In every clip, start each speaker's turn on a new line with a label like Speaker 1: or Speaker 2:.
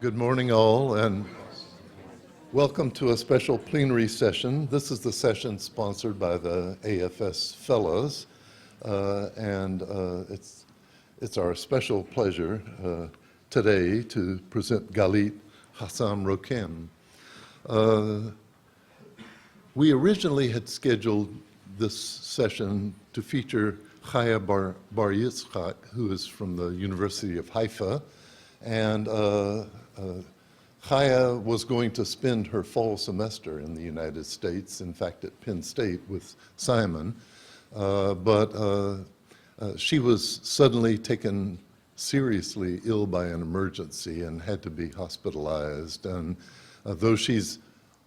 Speaker 1: Good morning, all, and welcome to a special plenary session. This is the session sponsored by the AFS Fellows, and it's our special pleasure today to present Galit Hasan-Rokem. We originally had scheduled this session to feature Chaya Bar Yitzchak, who is from the University of Haifa, and Chaya was going to spend her fall semester in the United States, in fact at Penn State with Simon, but she was suddenly taken seriously ill by an emergency and had to be hospitalized. And though she's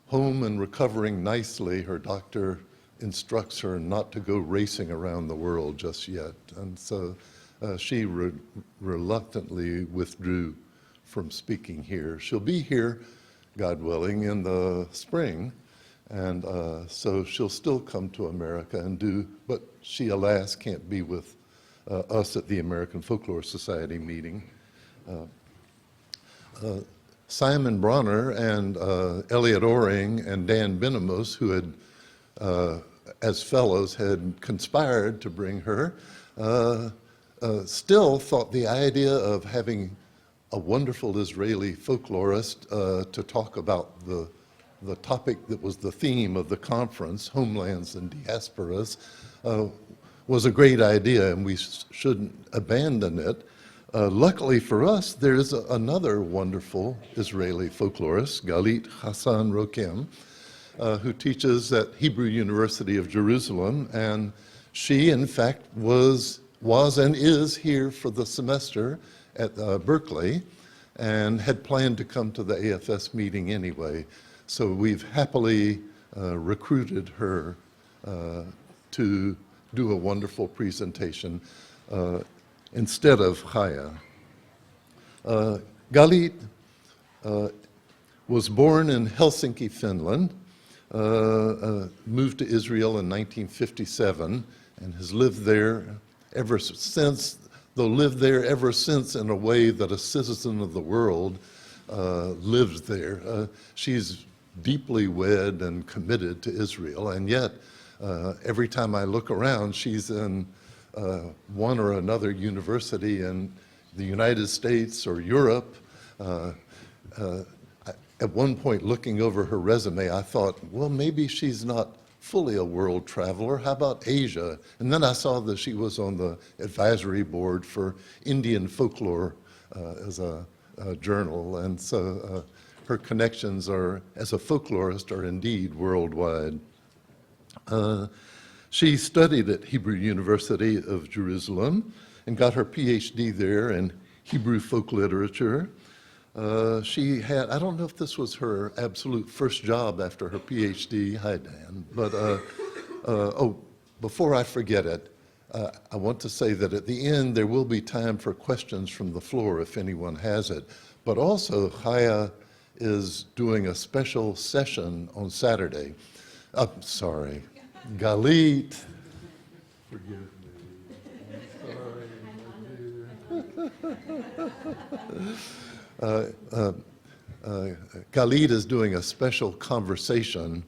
Speaker 1: home and recovering nicely, her doctor instructs her not to go racing around the world just yet. And so she reluctantly withdrew from speaking here. She'll be here, God willing, in the spring, and so she'll still come to America and do, but she, alas, can't be with us at the American Folklore Society meeting. Simon Bronner and Elliot Oring and Dan Benamos, who had, as fellows, had conspired to bring her, still thought the idea of having a wonderful Israeli folklorist to talk about the topic that was the theme of the conference, Homelands and Diasporas, was a great idea, and we shouldn't abandon it. Luckily for us, there's another wonderful Israeli folklorist, Galit Hasan-Rokem, who teaches at Hebrew University of Jerusalem, and she, in fact, was and is here for the semester at Berkeley, and had planned to come to the AFS meeting anyway. So we've happily recruited her to do a wonderful presentation instead of Chaya. Galit was born in Helsinki, Finland, moved to Israel in 1957, and has lived there ever since, though lived there ever since in a way that a citizen of the world lives there. She's deeply wed and committed to Israel, and yet every time I look around, she's in one or another university in the United States or Europe. At one point, looking over her resume, I thought, well, maybe she's not fully a world traveler. How about Asia? And then I saw that she was on the advisory board for Indian Folklore as a journal. And so her connections are, as a folklorist, are indeed worldwide. She studied at Hebrew University of Jerusalem and got her PhD there in Hebrew folk literature. She had, I don't know if this was her absolute first job after her PhD, hi Dan, but oh, before I forget it, I want to say that at the end there will be time for questions from the floor if anyone has it, but also Chaya is doing a special session on Saturday. Sorry, Galit, forgive me, I'm sorry. Galit is doing a special conversation.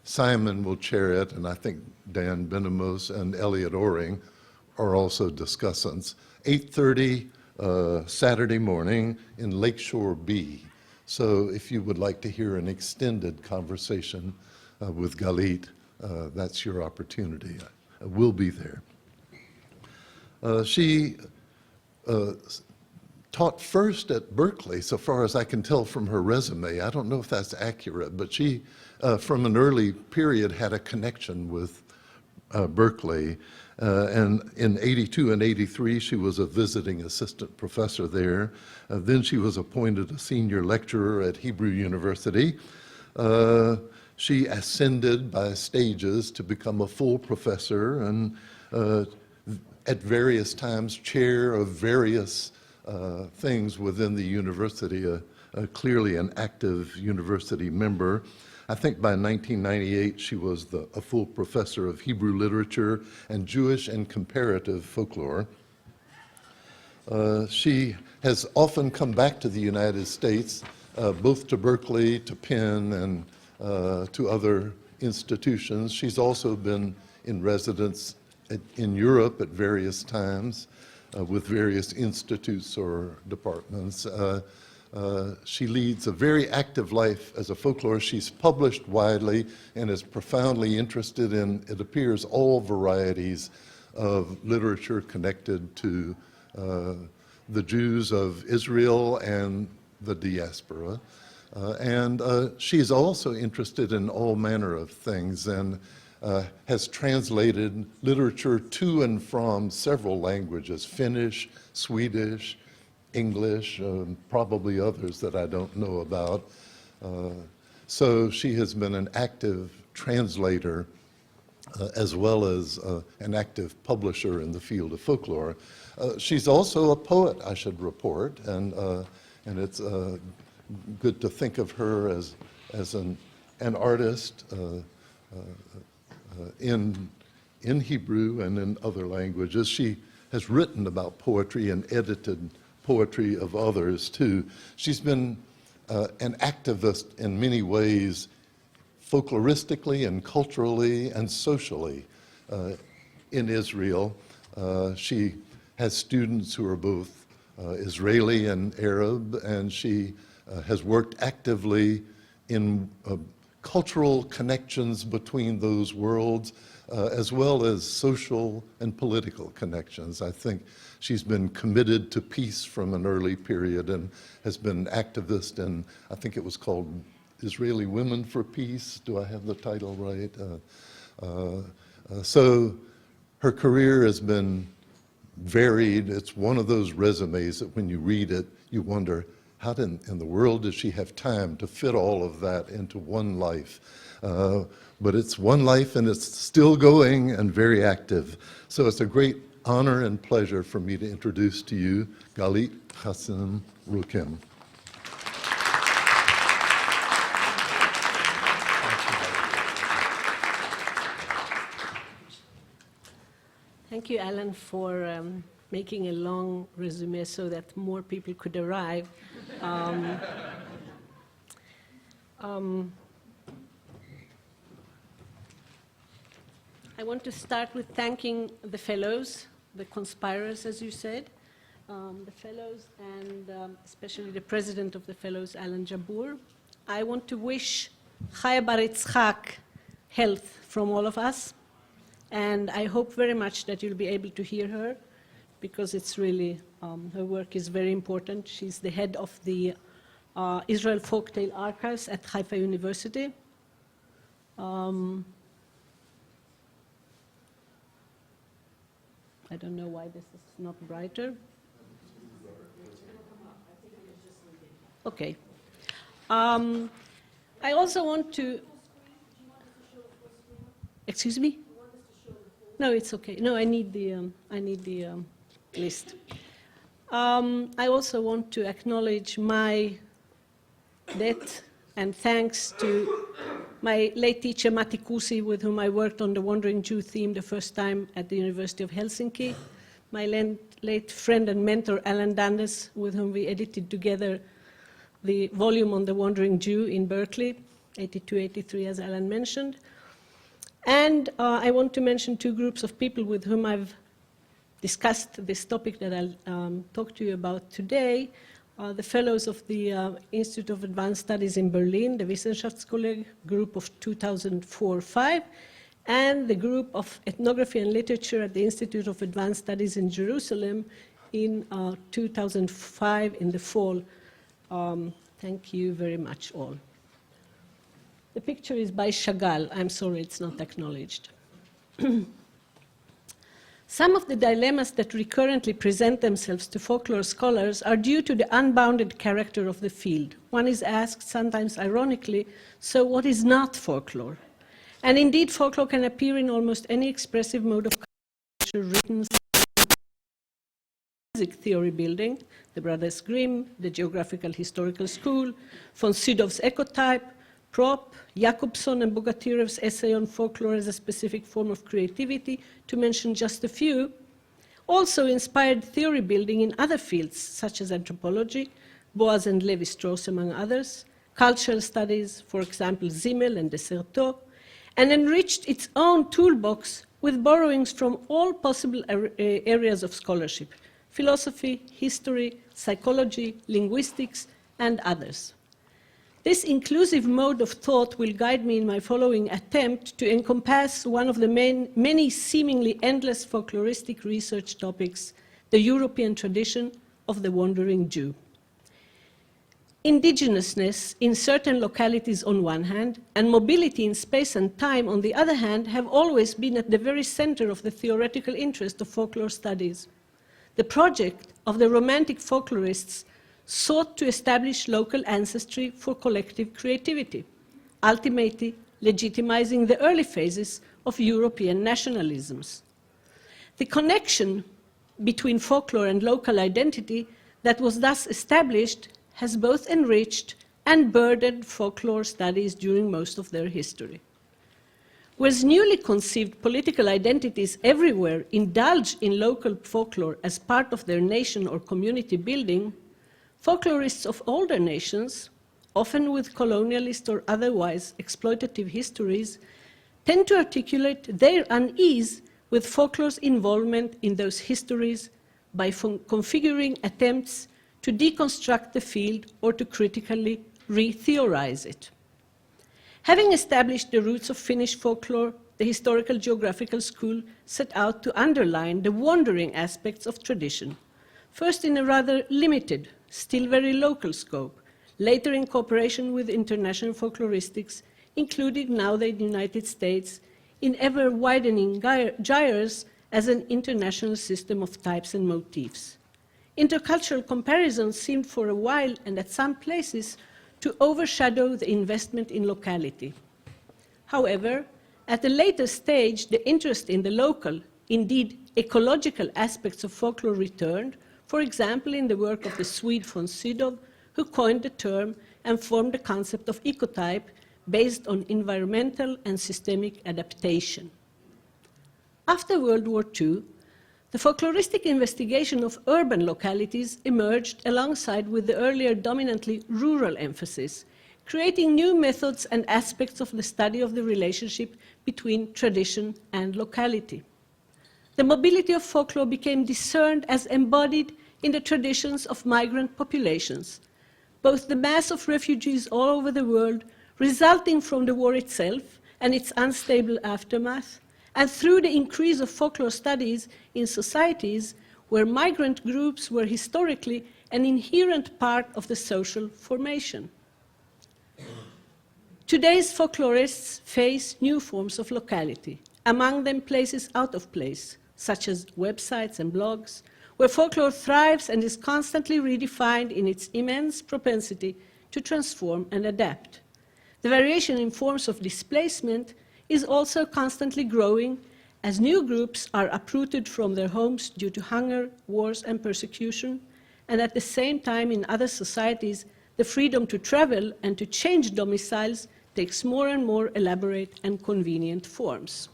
Speaker 1: Simon will chair it, and I think Dan Benamos and Elliot Oring are also discussants. 8:30 Saturday morning in Lakeshore B. So if you would like to hear an extended conversation with Galit, that's your opportunity. I will be there. She taught first at Berkeley, so far as I can tell from her resume. I don't know if that's accurate, but she, from an early period, had a connection with Berkeley. And in 82 and 83, she was a visiting assistant professor there. Then she was appointed a senior lecturer at Hebrew University. She ascended by stages to become a full professor and at various times chair of various things within the university, clearly an active university member. I think by 1998 she was a full professor of Hebrew literature and Jewish and comparative folklore. She has often come back to the United States, both to Berkeley, to Penn, and to other institutions. She's also been in residence in Europe at various times with various institutes or departments. She leads a very active life as a folklorist. She's published widely and is profoundly interested in, it appears, all varieties of literature connected to the Jews of Israel and the diaspora. She's also interested in all manner of things and has translated literature to and from several languages: Finnish, Swedish, English, probably others that I don't know about. So she has been an active translator as well as an active publisher in the field of folklore. She's also a poet, I should report, and it's good to think of her as an artist in Hebrew and in other languages. She has written about poetry and edited poetry of others too. She's been an activist in many ways, folkloristically and culturally and socially in Israel. She has students who are both Israeli and Arab, and she has worked actively in cultural connections between those worlds, as well as social and political connections. I think she's been committed to peace from an early period and has been an activist in, I think it was called Israeli Women for Peace. Do I have the title right? So her career has been varied. It's one of those resumes that when you read it, you wonder, how in the world does she have time to fit all of that into one life? But it's one life and it's still going and very active. So it's a great honor and pleasure for me to introduce to you Galit Hasan-Rokem.
Speaker 2: Thank you, Alan, for making a long resume so that more people could arrive. I want to start with thanking the fellows, the conspirers, as you said, the fellows, and especially the president of the fellows, Alan Jabbour. I want to wish Chaya Bar Yitzchak health from all of us, and I hope very much that you'll be able to hear her, because it's really, her work is very important. She's the head of the Israel Folktale Archives at Haifa University. I don't know why this is not brighter. Okay. I also want to, excuse me? No, it's okay. No, I need the list. I also want to acknowledge my debt and thanks to my late teacher Matti Kuusi, with whom I worked on the Wandering Jew theme the first time at the University of Helsinki, my late friend and mentor Alan Dundes, with whom we edited together the volume on the Wandering Jew in Berkeley, 82-83, as Alan mentioned. And I want to mention two groups of people with whom I've discussed this topic that I'll talk to you about today. The fellows of the Institute of Advanced Studies in Berlin, the Wissenschaftskolleg group of 2004-05, and the group of Ethnography and Literature at the Institute of Advanced Studies in Jerusalem in 2005 in the fall. Thank you very much all. The picture is by Chagall. I'm sorry it's not acknowledged. Some of the dilemmas that recurrently present themselves to folklore scholars are due to the unbounded character of the field. One is asked, sometimes ironically, so what is not folklore? And indeed, folklore can appear in almost any expressive mode of culture, written, music theory building, the Brothers Grimm, the Geographical Historical School, von Sydow's Ecotype, Prop, Jakobson and Bogatirev's essay on folklore as a specific form of creativity, to mention just a few, also inspired theory building in other fields, such as anthropology, Boaz and Levi-Strauss among others, cultural studies, for example, Zimmel and Desserteau, and enriched its own toolbox with borrowings from all possible areas of scholarship: philosophy, history, psychology, linguistics, and others. This inclusive mode of thought will guide me in my following attempt to encompass one of the many seemingly endless folkloristic research topics, the European tradition of the wandering Jew. Indigenousness in certain localities on one hand, and mobility in space and time on the other hand, have always been at the very center of the theoretical interest of folklore studies. The project of the Romantic folklorists sought to establish local ancestry for collective creativity, ultimately legitimizing the early phases of European nationalisms. The connection between folklore and local identity that was thus established has both enriched and burdened folklore studies during most of their history. Whereas newly conceived political identities everywhere indulge in local folklore as part of their nation or community building, folklorists of older nations, often with colonialist or otherwise exploitative histories, tend to articulate their unease with folklore's involvement in those histories by configuring attempts to deconstruct the field or to critically re-theorize it. Having established the roots of Finnish folklore, the Historical Geographical School set out to underline the wandering aspects of tradition, first in a rather limited, still very local scope, later in cooperation with international folkloristics, including now the United States, in ever-widening gyres as an international system of types and motifs. Intercultural comparisons seemed for a while, and at some places, to overshadow the investment in locality. However, at a later stage, the interest in the local, indeed ecological aspects of folklore returned, for example, in the work of the Swede von Sydow, who coined the term and formed the concept of ecotype based on environmental and systemic adaptation. After World War II, the folkloristic investigation of urban localities emerged alongside with the earlier dominantly rural emphasis, creating new methods and aspects of the study of the relationship between tradition and locality. The mobility of folklore became discerned as embodied in the traditions of migrant populations, both the mass of refugees all over the world resulting from the war itself and its unstable aftermath, and through the increase of folklore studies in societies where migrant groups were historically an inherent part of the social formation. Today's folklorists face new forms of locality, among them places out of place, such as websites and blogs, where folklore thrives and is constantly redefined in its immense propensity to transform and adapt. The variation in forms of displacement is also constantly growing as new groups are uprooted from their homes due to hunger, wars, and persecution, and at the same time in other societies, the freedom to travel and to change domiciles takes more and more elaborate and convenient forms.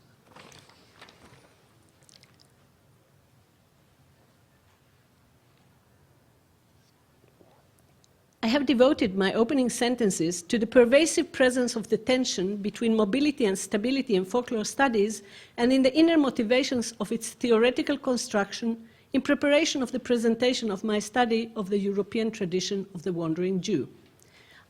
Speaker 2: I have devoted my opening sentences to the pervasive presence of the tension between mobility and stability in folklore studies and in the inner motivations of its theoretical construction in preparation of the presentation of my study of the European tradition of the wandering Jew.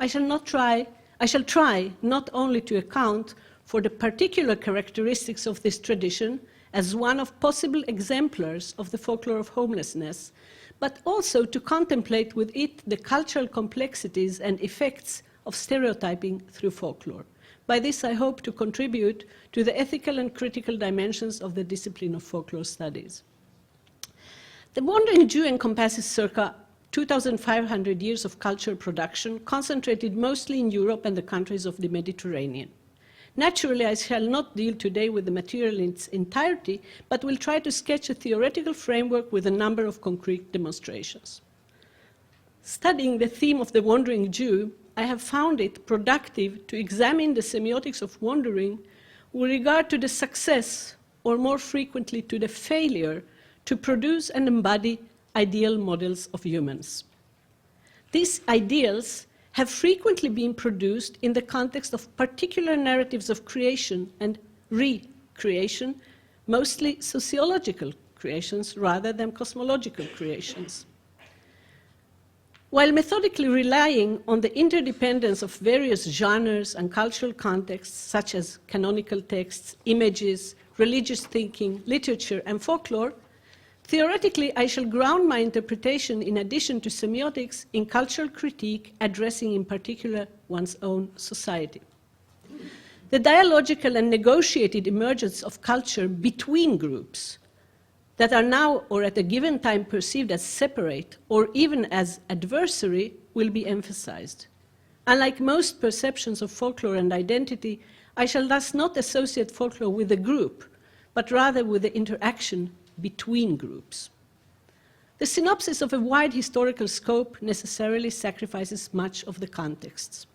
Speaker 2: I shall try not only to account for the particular characteristics of this tradition as one of possible exemplars of the folklore of homelessness, but also to contemplate with it the cultural complexities and effects of stereotyping through folklore. By this, I hope to contribute to the ethical and critical dimensions of the discipline of folklore studies. The Wandering Jew encompasses circa 2,500 years of cultural production, concentrated mostly in Europe and the countries of the Mediterranean. Naturally, I shall not deal today with the material in its entirety, but will try to sketch a theoretical framework with a number of concrete demonstrations. Studying the theme of the wandering Jew, I have found it productive to examine the semiotics of wandering with regard to the success, or more frequently to the failure, to produce and embody ideal models of humans. These ideals have frequently been produced in the context of particular narratives of creation and recreation, mostly sociological creations rather than cosmological creations. While methodically relying on the interdependence of various genres and cultural contexts, such as canonical texts, images, religious thinking, literature, and folklore, theoretically, I shall ground my interpretation, in addition to semiotics, in cultural critique, addressing in particular one's own society. The dialogical and negotiated emergence of culture between groups that are now or at a given time perceived as separate or even as adversary will be emphasized. Unlike most perceptions of folklore and identity, I shall thus not associate folklore with a group, but rather with the interaction between groups. The synopsis of a wide historical scope necessarily sacrifices much of the context.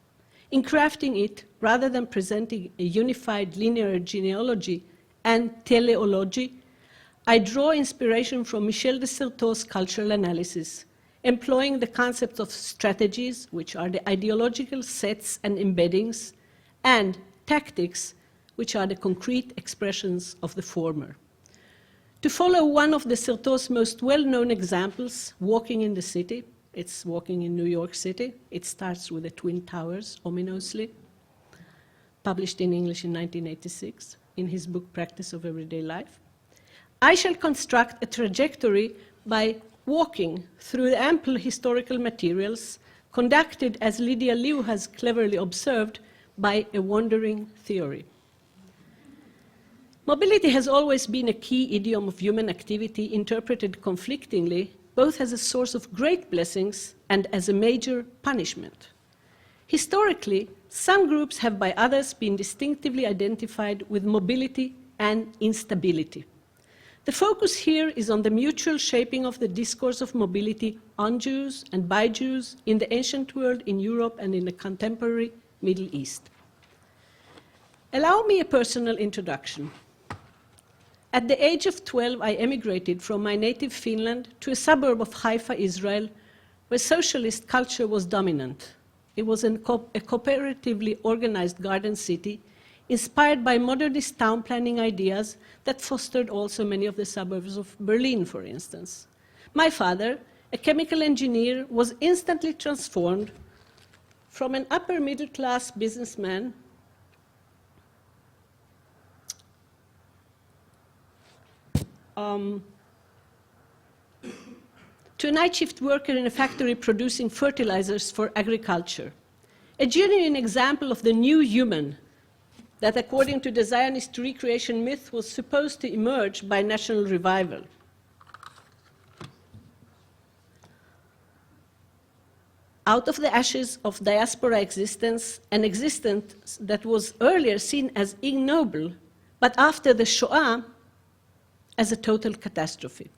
Speaker 2: In crafting it, rather than presenting a unified linear genealogy and teleology, I draw inspiration from Michel de Certeau's cultural analysis, employing the concepts of strategies, which are the ideological sets and embeddings, and tactics, which are the concrete expressions of the former. To follow one of de Certeau's most well-known examples, Walking in the City, it's walking in New York City. It starts with the Twin Towers, ominously, published in English in 1986 in his book Practice of Everyday Life. I shall construct a trajectory by walking through the ample historical materials, conducted, as Lydia Liu has cleverly observed, by a wandering theory. Mobility has always been a key idiom of human activity, interpreted conflictingly, both as a source of great blessings and as a major punishment. Historically, some groups have by others been distinctively identified with mobility and instability. The focus here is on the mutual shaping of the discourse of mobility on Jews and by Jews in the ancient world, in Europe, and in the contemporary Middle East. Allow me a personal introduction. At the age of 12, I emigrated from my native Finland to a suburb of Haifa, Israel, where socialist culture was dominant. It was a cooperatively organized garden city, inspired by modernist town planning ideas that fostered also many of the suburbs of Berlin, for instance. My father, a chemical engineer, was instantly transformed from an upper middle class businessman to a night shift worker in a factory producing fertilizers for agriculture. A genuine example of the new human that, according to the Zionist recreation myth, was supposed to emerge by national revival. Out of the ashes of diaspora existence, an existence that was earlier seen as ignoble, but after the Shoah, as a total catastrophe.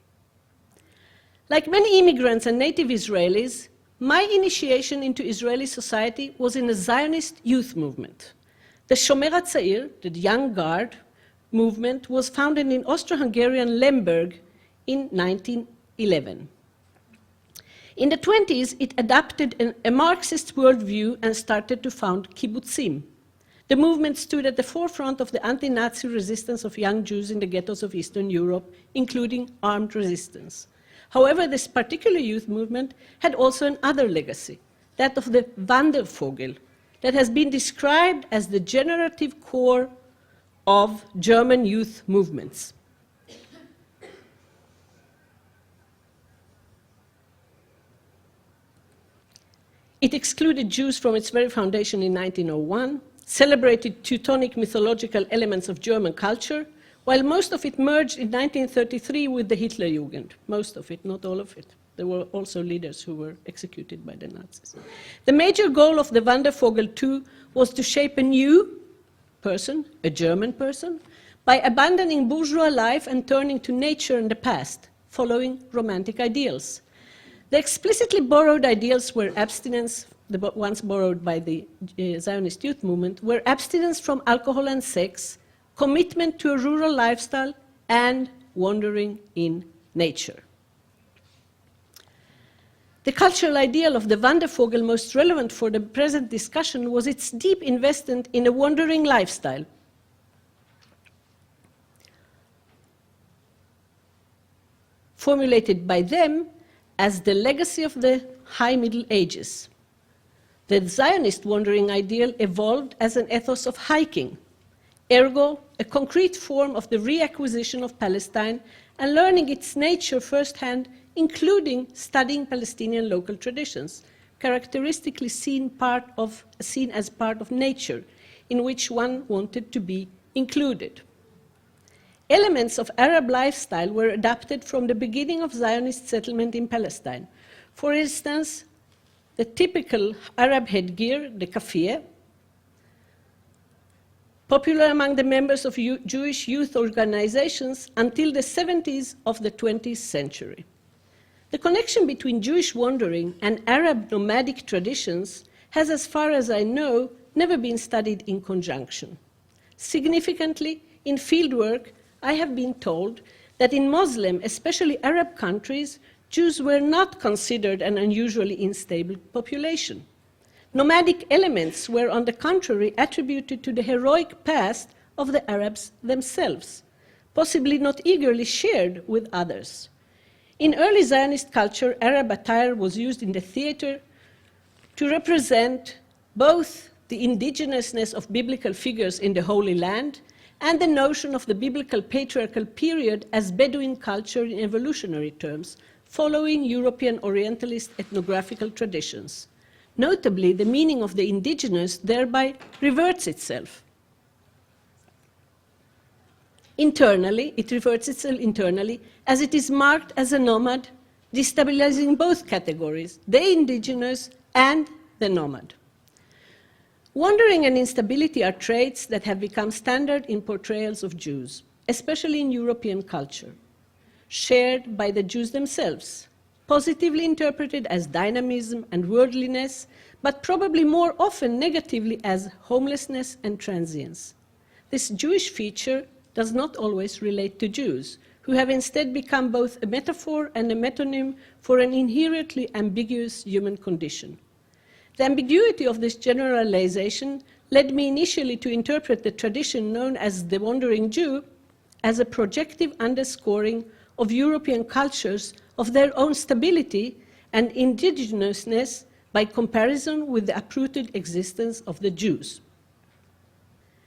Speaker 2: Like many immigrants and native Israelis, my initiation into Israeli society was in a Zionist youth movement. The Shomer HaTzair, the Young Guard movement, was founded in Austro-Hungarian Lemberg in 1911. In the 20s, it adopted a Marxist worldview and started to found kibbutzim. The movement stood at the forefront of the anti-Nazi resistance of young Jews in the ghettos of Eastern Europe, including armed resistance. However, this particular youth movement had also another legacy, that of the Wandervogel, that has been described as the generative core of German youth movements. It excluded Jews from its very foundation in 1901, celebrated Teutonic mythological elements of German culture, while most of it merged in 1933 with the Hitlerjugend. Most of it, not all of it. There were also leaders who were executed by the Nazis. The major goal of the Wandervogel, too, was to shape a new person, a German person, by abandoning bourgeois life and turning to nature and the past, following romantic ideals. The explicitly borrowed ideals were abstinence, the ones borrowed by the Zionist youth movement, were abstinence from alcohol and sex, commitment to a rural lifestyle, and wandering in nature. The cultural ideal of the Wandervogel most relevant for the present discussion was its deep investment in a wandering lifestyle. Formulated by them as the legacy of the High Middle Ages. The Zionist wandering ideal evolved as an ethos of hiking, ergo, a concrete form of the reacquisition of Palestine and learning its nature firsthand, including studying Palestinian local traditions, characteristically seen as part of nature, in which one wanted to be included. Elements of Arab lifestyle were adapted from the beginning of Zionist settlement in Palestine. For instance, the typical Arab headgear, the kafiyeh, popular among the members of Jewish youth organizations until the 70s of the 20th century. The connection between Jewish wandering and Arab nomadic traditions has, as far as I know, never been studied in conjunction. Significantly, in fieldwork, I have been told that in Muslim, especially Arab countries, Jews were not considered an unusually unstable population. Nomadic elements were, on the contrary, attributed to the heroic past of the Arabs themselves, possibly not eagerly shared with others. In early Zionist culture, Arab attire was used in the theater to represent both the indigenousness of biblical figures in the Holy Land and the notion of the biblical patriarchal period as Bedouin culture in evolutionary terms, following European Orientalist ethnographical traditions. Notably, the meaning of the indigenous thereby reverts itself. Internally, it reverts itself internally as it is marked as a nomad, destabilizing both categories, the indigenous and the nomad. Wandering and instability are traits that have become standard in portrayals of Jews, especially in European culture, shared by the Jews themselves, positively interpreted as dynamism and worldliness, but probably more often negatively as homelessness and transience. This Jewish feature does not always relate to Jews, who have instead become both a metaphor and a metonym for an inherently ambiguous human condition. The ambiguity of this generalization led me initially to interpret the tradition known as the Wandering Jew as a projective underscoring of European cultures of their own stability and indigenousness by comparison with the uprooted existence of the Jews.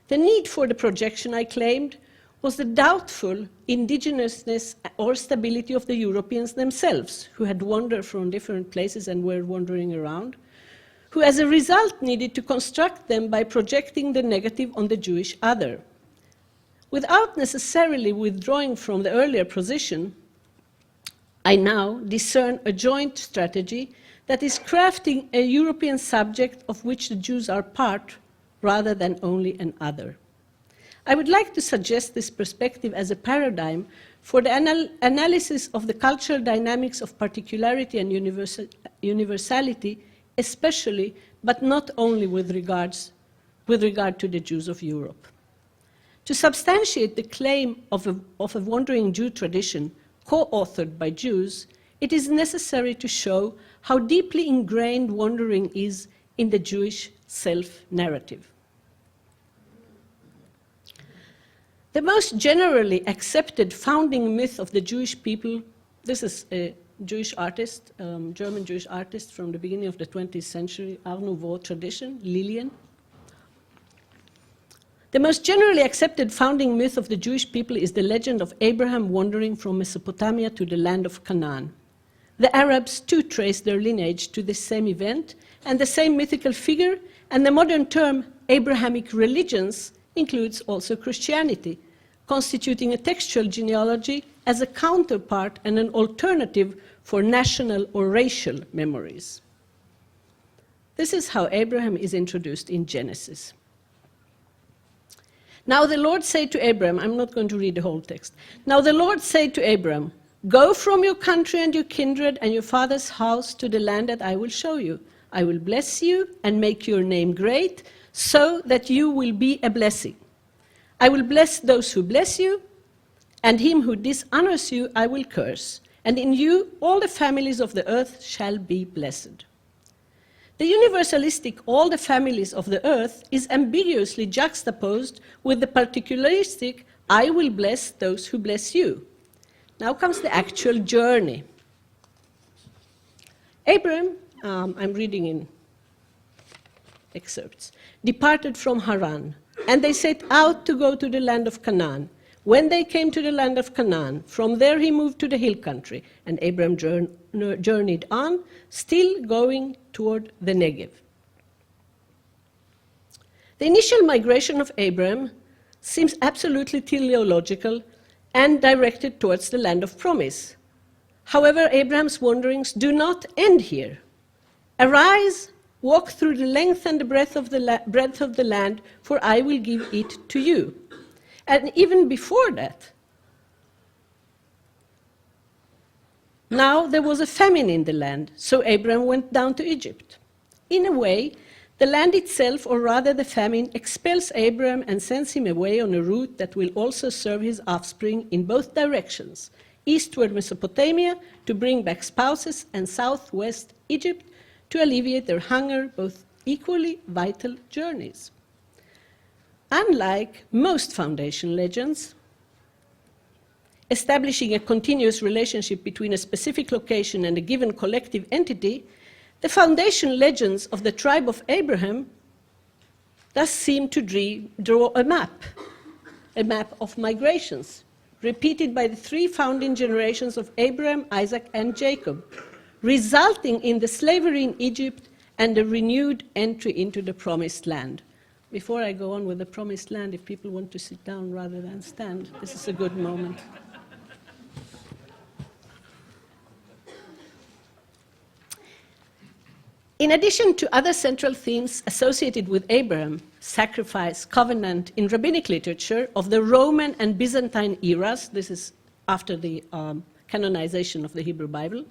Speaker 2: The need for the projection, I claimed, was the doubtful indigenousness or stability of the Europeans themselves, who had wandered from different places and were wandering around, who as a result needed to construct them by projecting the negative on the Jewish other. Without necessarily withdrawing from the earlier position, I now discern a joint strategy that is crafting a European subject of which the Jews are part rather than only an other. I would like to suggest this perspective as a paradigm for the analysis of the cultural dynamics of particularity and universality, especially, but not only with regard to the Jews of Europe. To substantiate the claim of a wandering Jew tradition co-authored by Jews, it is necessary to show how deeply ingrained wandering is in the Jewish self-narrative. The most generally accepted founding myth of the Jewish people, this is a Jewish artist, German Jewish artist from the beginning of the 20th century, Art Nouveau tradition, Lillian. The most generally accepted founding myth of the Jewish people is the legend of Abraham wandering from Mesopotamia to the land of Canaan. The Arabs too trace their lineage to the same event and the same mythical figure, and the modern term Abrahamic religions includes also Christianity, constituting a textual genealogy as a counterpart and an alternative for national or racial memories. This is how Abraham is introduced in Genesis. Now the Lord said to Abram, I'm not going to read the whole text. Now the Lord said to Abram, go from your country and your kindred and your father's house to the land that I will show you. I will bless you and make your name great, so that you will be a blessing. I will bless those who bless you, and him who dishonors you I will curse, and in you all the families of the earth shall be blessed. The universalistic all the families of the earth is ambiguously juxtaposed with the particularistic I will bless those who bless you. Now comes the actual journey. Abram, I'm reading in excerpts, departed from Haran, and they set out to go to the land of Canaan. When they came to the land of Canaan, from there he moved to the hill country, and Abram journeyed on, still going toward the Negev. The initial migration of Abram seems absolutely teleological and directed towards the land of promise. However, Abraham's wanderings do not end here. Arise, walk through the length and the breadth of the land, for I will give it to you. And even before that, now there was a famine in the land, so Abraham went down to Egypt. In a way, the land itself, or rather the famine, expels Abraham and sends him away on a route that will also serve his offspring in both directions, eastward Mesopotamia to bring back spouses, and southwest Egypt to alleviate their hunger, both equally vital journeys. Unlike most foundation legends, establishing a continuous relationship between a specific location and a given collective entity, the foundation legends of the tribe of Abraham thus seem to draw a map of migrations, repeated by the three founding generations of Abraham, Isaac, and Jacob, resulting in the slavery in Egypt and a renewed entry into the promised land. Before I go on with the promised land, if people want to sit down rather than stand, this is a good moment. In addition to other central themes associated with Abraham, sacrifice, covenant, in rabbinic literature of the Roman and Byzantine eras, this is after the canonization of the Hebrew Bible,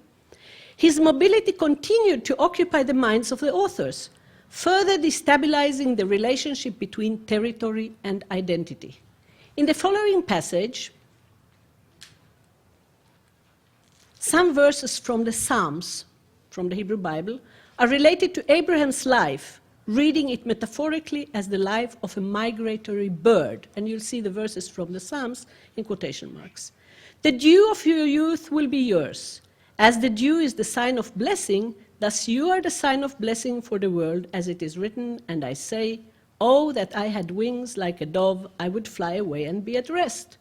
Speaker 2: his mobility continued to occupy the minds of the authors, further destabilizing the relationship between territory and identity. In the following passage, some verses from the Psalms, from the Hebrew Bible, are related to Abraham's life, reading it metaphorically as the life of a migratory bird. And you'll see the verses from the Psalms in quotation marks. The dew of your youth will be yours. As the dew is the sign of blessing, thus you are the sign of blessing for the world, as it is written, and I say, oh, that I had wings like a dove, I would fly away and be at rest.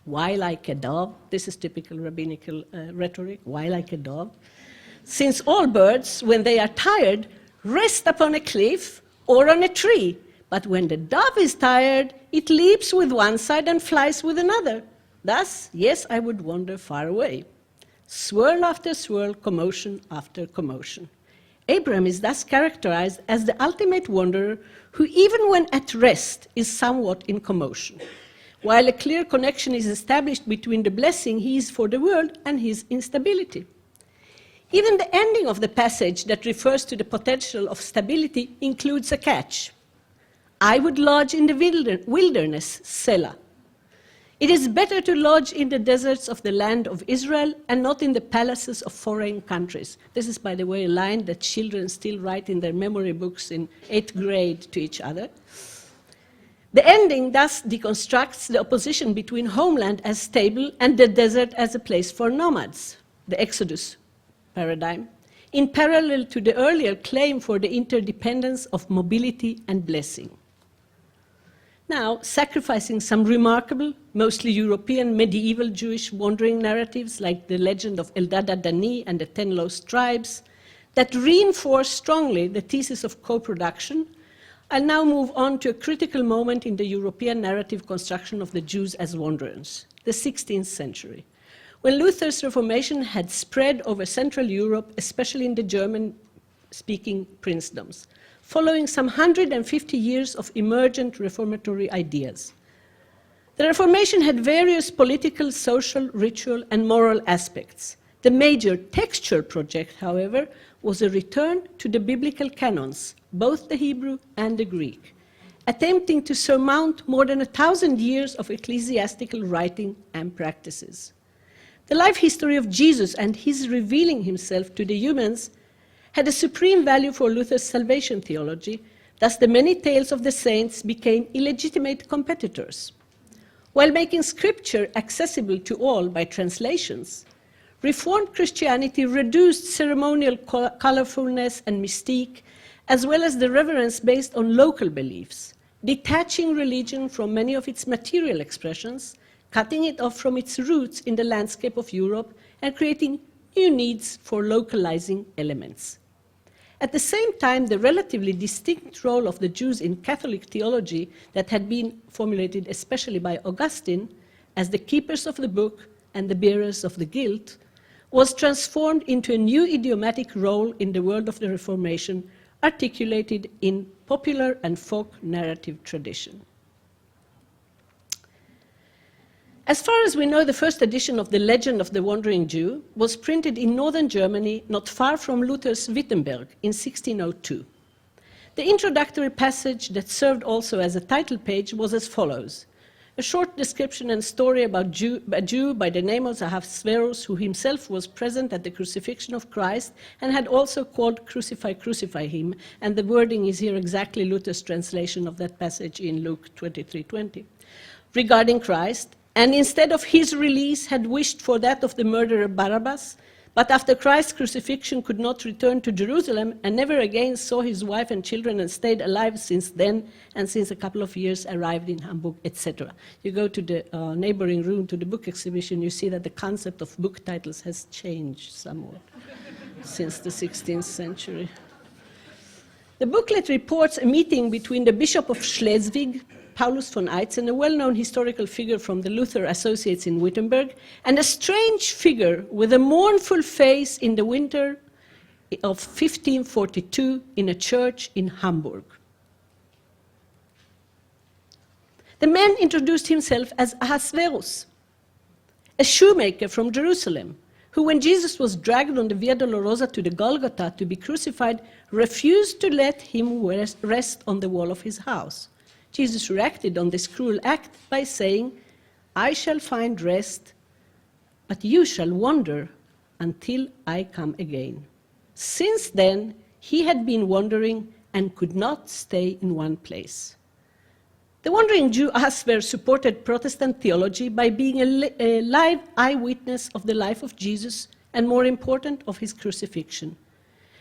Speaker 2: Why like a dove? This is typical rabbinical rhetoric. Why like a dove? Since all birds, when they are tired, rest upon a cliff or on a tree. But when the dove is tired, it leaps with one side and flies with another. Thus, yes, I would wander far away. Swirl after swirl, commotion after commotion. Abraham is thus characterized as the ultimate wanderer who, even when at rest, is somewhat in commotion, while a clear connection is established between the blessing he is for the world and his instability. Even the ending of the passage that refers to the potential of stability includes a catch. I would lodge in the wilderness, Selah. It is better to lodge in the deserts of the land of Israel and not in the palaces of foreign countries. This is, by the way, a line that children still write in their memory books in 8th grade to each other. The ending thus deconstructs the opposition between homeland as stable and the desert as a place for nomads, the Exodus paradigm, in parallel to the earlier claim for the interdependence of mobility and blessing. Now, sacrificing some remarkable, mostly European medieval Jewish wandering narratives like the legend of Eldad Adani and the 10 Lost Tribes that reinforce strongly the thesis of co-production, I'll now move on to a critical moment in the European narrative construction of the Jews as wanderers, the 16th century, when Luther's Reformation had spread over Central Europe, especially in the German-speaking princedoms, following some 150 years of emergent reformatory ideas. The Reformation had various political, social, ritual, and moral aspects. The major textual project, however, was a return to the biblical canons, both the Hebrew and the Greek, attempting to surmount more than 1,000 years of ecclesiastical writing and practices. The life history of Jesus and his revealing himself to the humans had a supreme value for Luther's salvation theology, thus the many tales of the saints became illegitimate competitors. While making scripture accessible to all by translations, Reformed Christianity reduced ceremonial colorfulness and mystique, as well as the reverence based on local beliefs, detaching religion from many of its material expressions, cutting it off from its roots in the landscape of Europe, and creating new needs for localizing elements. At the same time, the relatively distinct role of the Jews in Catholic theology that had been formulated especially by Augustine as the keepers of the book and the bearers of the guilt was transformed into a new idiomatic role in the world of the Reformation, articulated in popular and folk narrative tradition. As far as we know, the first edition of The Legend of the Wandering Jew was printed in northern Germany, not far from Luther's Wittenberg, in 1602. The introductory passage that served also as a title page was as follows: a short description and story about a Jew by the name of Ahasuerus, who himself was present at the crucifixion of Christ and had also called, "Crucify, crucify him," and the wording is here exactly Luther's translation of that passage in Luke 23:20. Regarding Christ, and instead of his release had wished for that of the murderer Barabbas, but after Christ's crucifixion could not return to Jerusalem and never again saw his wife and children and stayed alive since then, and since a couple of years arrived in Hamburg, etc. You go to the neighboring room to the book exhibition, you see that the concept of book titles has changed somewhat since the 16th century. The booklet reports a meeting between the Bishop of Schleswig, Paulus von Eitzen, a well-known historical figure from the Luther Associates in Wittenberg, and a strange figure with a mournful face in the winter of 1542 in a church in Hamburg. The man introduced himself as Ahasuerus, a shoemaker from Jerusalem, who, when Jesus was dragged on the Via Dolorosa to the Golgotha to be crucified, refused to let him rest on the wall of his house. Jesus reacted on this cruel act by saying, "I shall find rest, but you shall wander until I come again." Since then, he had been wandering and could not stay in one place. The wandering Jew Ahasuerus supported Protestant theology by being a live eyewitness of the life of Jesus and, more important, of his crucifixion.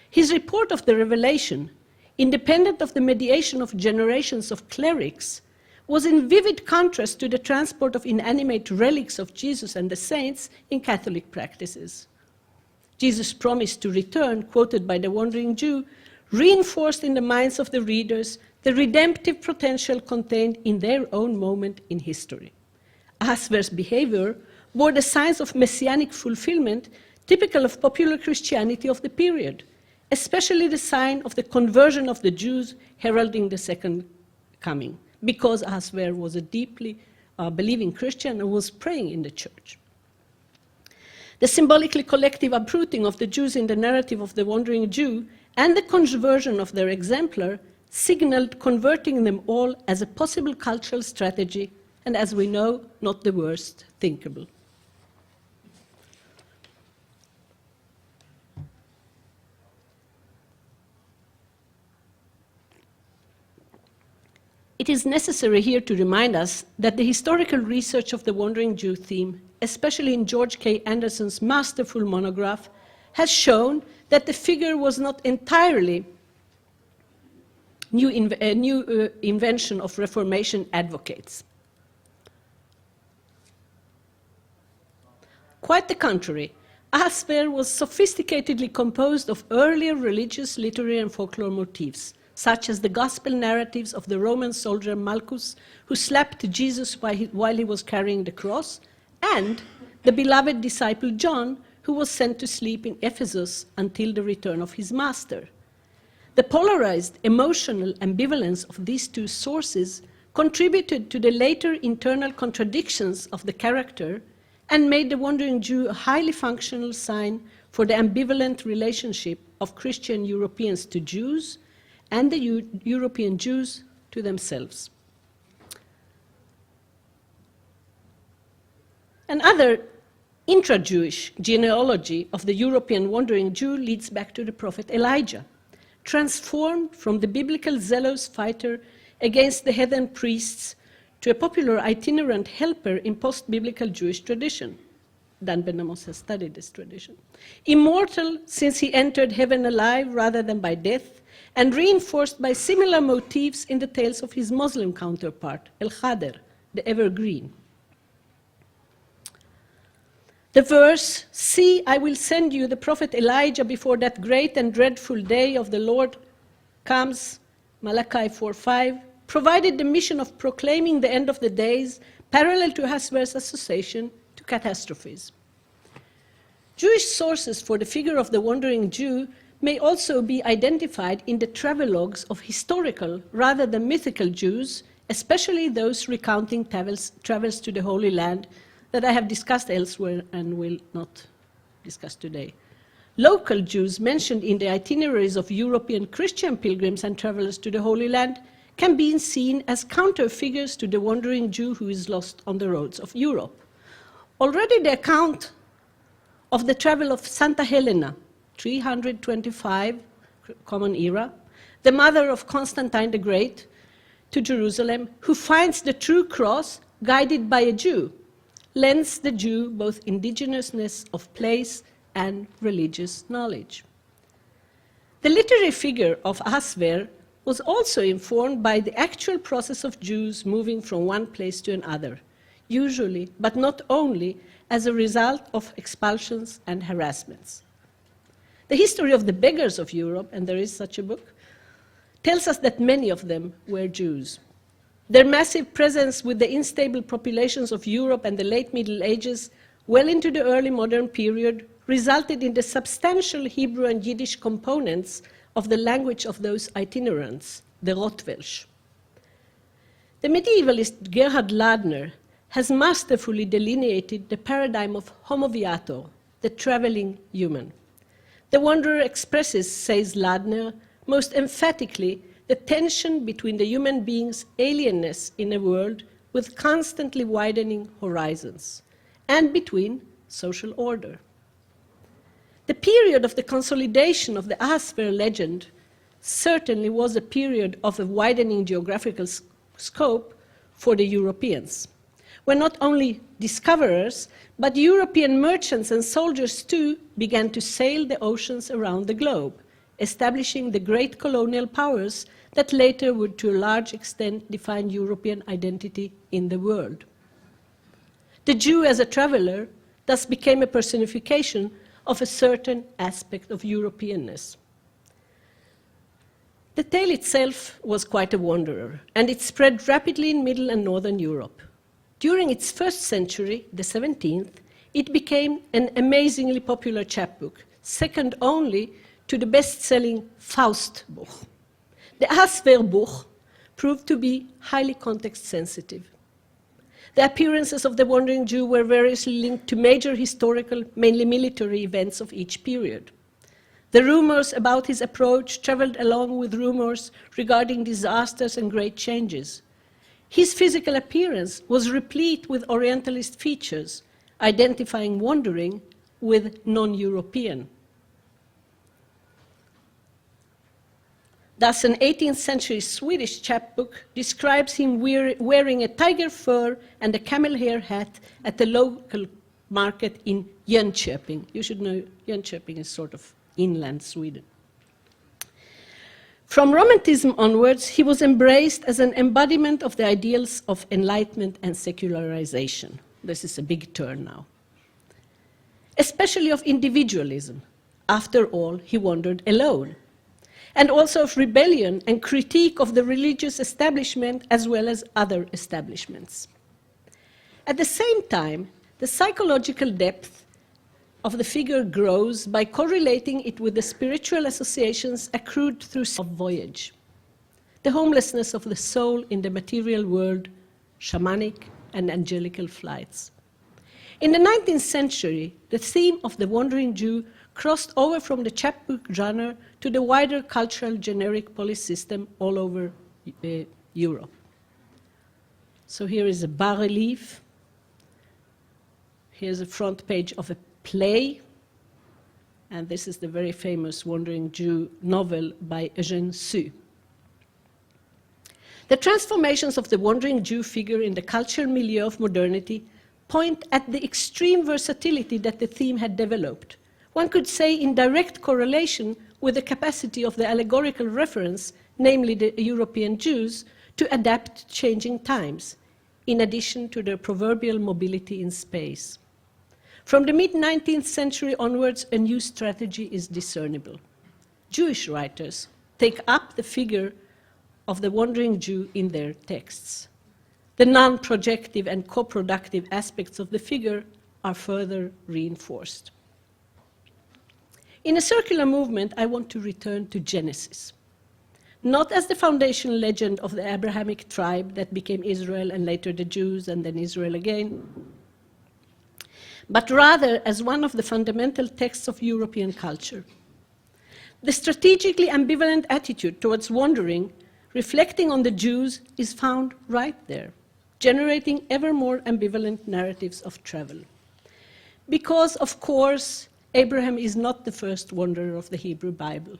Speaker 2: His report of the revelation, independent of the mediation of generations of clerics, was in vivid contrast to the transport of inanimate relics of Jesus and the saints in Catholic practices. Jesus' promise to return, quoted by the wandering Jew, reinforced in the minds of the readers the redemptive potential contained in their own moment in history. Ahasuerus' behavior bore the signs of messianic fulfillment typical of popular Christianity of the period, especially the sign of the conversion of the Jews heralding the second coming, because Ahasuerus was a deeply believing Christian and was praying in the church. The symbolically collective uprooting of the Jews in the narrative of the wandering Jew and the conversion of their exemplar signaled converting them all as a possible cultural strategy, and as we know, not the worst thinkable. It is necessary here to remind us that the historical research of the wandering Jew theme, especially in George K. Anderson's masterful monograph, has shown that the figure was not entirely a new invention of Reformation advocates. Quite the contrary, Ahasuerus was sophisticatedly composed of earlier religious, literary, and folklore motifs, such as the gospel narratives of the Roman soldier Malchus, who slapped Jesus while he was carrying the cross, and the beloved disciple John, who was sent to sleep in Ephesus until the return of his master. The polarized emotional ambivalence of these two sources contributed to the later internal contradictions of the character and made the wandering Jew a highly functional sign for the ambivalent relationship of Christian Europeans to Jews and the European Jews to themselves. Another intra-Jewish genealogy of the European wandering Jew leads back to the prophet Elijah, transformed from the biblical zealous fighter against the heathen priests to a popular itinerant helper in post-biblical Jewish tradition. Dan Ben Amos has studied this tradition. Immortal since he entered heaven alive rather than by death, and reinforced by similar motifs in the tales of his Muslim counterpart, El-Khader, the evergreen. The verse, "See, I will send you the prophet Elijah before that great and dreadful day of the Lord comes," Malachi 4:5, provided the mission of proclaiming the end of the days, parallel to Ahasuerus' association to catastrophes. Jewish sources for the figure of the wandering Jew may also be identified in the travelogues of historical rather than mythical Jews, especially those recounting travels to the Holy Land that I have discussed elsewhere and will not discuss today. Local Jews mentioned in the itineraries of European Christian pilgrims and travelers to the Holy Land can be seen as counter-figures to the wandering Jew who is lost on the roads of Europe. Already the account of the travel of Santa Helena, 325 Common Era, the mother of Constantine the Great, to Jerusalem, who finds the true cross guided by a Jew, lends the Jew both indigenousness of place and religious knowledge. The literary figure of Ahasuerus was also informed by the actual process of Jews moving from one place to another, usually, but not only, as a result of expulsions and harassments. The history of the beggars of Europe, and there is such a book, tells us that many of them were Jews. Their massive presence with the unstable populations of Europe and the late Middle Ages, well into the early modern period, resulted in the substantial Hebrew and Yiddish components of the language of those itinerants, the Rotwelsch. The medievalist Gerhard Ladner has masterfully delineated the paradigm of homo viator, the traveling human. The wanderer expresses, says Ladner, most emphatically the tension between the human being's alienness in a world with constantly widening horizons, and between social order. The period of the consolidation of the Ahasuerus legend certainly was a period of a widening geographical scope for the Europeans, where not only discoverers, but European merchants and soldiers too began to sail the oceans around the globe, establishing the great colonial powers that later would to a large extent define European identity in the world. The Jew as a traveler thus became a personification of a certain aspect of Europeanness. The tale itself was quite a wanderer, and it spread rapidly in Middle and Northern Europe. During its first century, the 17th, it became an amazingly popular chapbook, second only to the best-selling Faustbuch. The Ahasuerus proved to be highly context-sensitive. The appearances of the wandering Jew were variously linked to major historical, mainly military events of each period. The rumors about his approach traveled along with rumors regarding disasters and great changes. His physical appearance was replete with Orientalist features, identifying wandering with non-European. Thus, an 18th century Swedish chapbook describes him wearing a tiger fur and a camel hair hat at the local market in Jönköping. You should know Jönköping is sort of inland Sweden. From Romanticism onwards, he was embraced as an embodiment of the ideals of enlightenment and secularization. This is a big turn now. Especially of individualism. After all, he wandered alone. And also of rebellion and critique of the religious establishment as well as other establishments. At the same time, the psychological depth of the figure grows by correlating it with the spiritual associations accrued through a voyage. The homelessness of the soul in the material world, shamanic and angelical flights. In the 19th century, the theme of the wandering Jew crossed over from the chapbook genre to the wider cultural generic police system all over Europe. So here is a bas-relief. Here's a front page of a play. And this is the very famous Wandering Jew novel by Eugène Sue. The transformations of the Wandering Jew figure in the cultural milieu of modernity point at the extreme versatility that the theme had developed. One could say in direct correlation with the capacity of the allegorical reference, namely the European Jews, to adapt to changing times, in addition to their proverbial mobility in space. From the mid-19th century onwards, a new strategy is discernible. Jewish writers take up the figure of the wandering Jew in their texts. The non-projective and co-productive aspects of the figure are further reinforced. In a circular movement, I want to return to Genesis, not as the foundation legend of the Abrahamic tribe that became Israel and later the Jews and then Israel again, but rather as one of the fundamental texts of European culture. The strategically ambivalent attitude towards wandering, reflecting on the Jews, is found right there, generating ever more ambivalent narratives of travel. Because, of course, Abraham is not the first wanderer of the Hebrew Bible.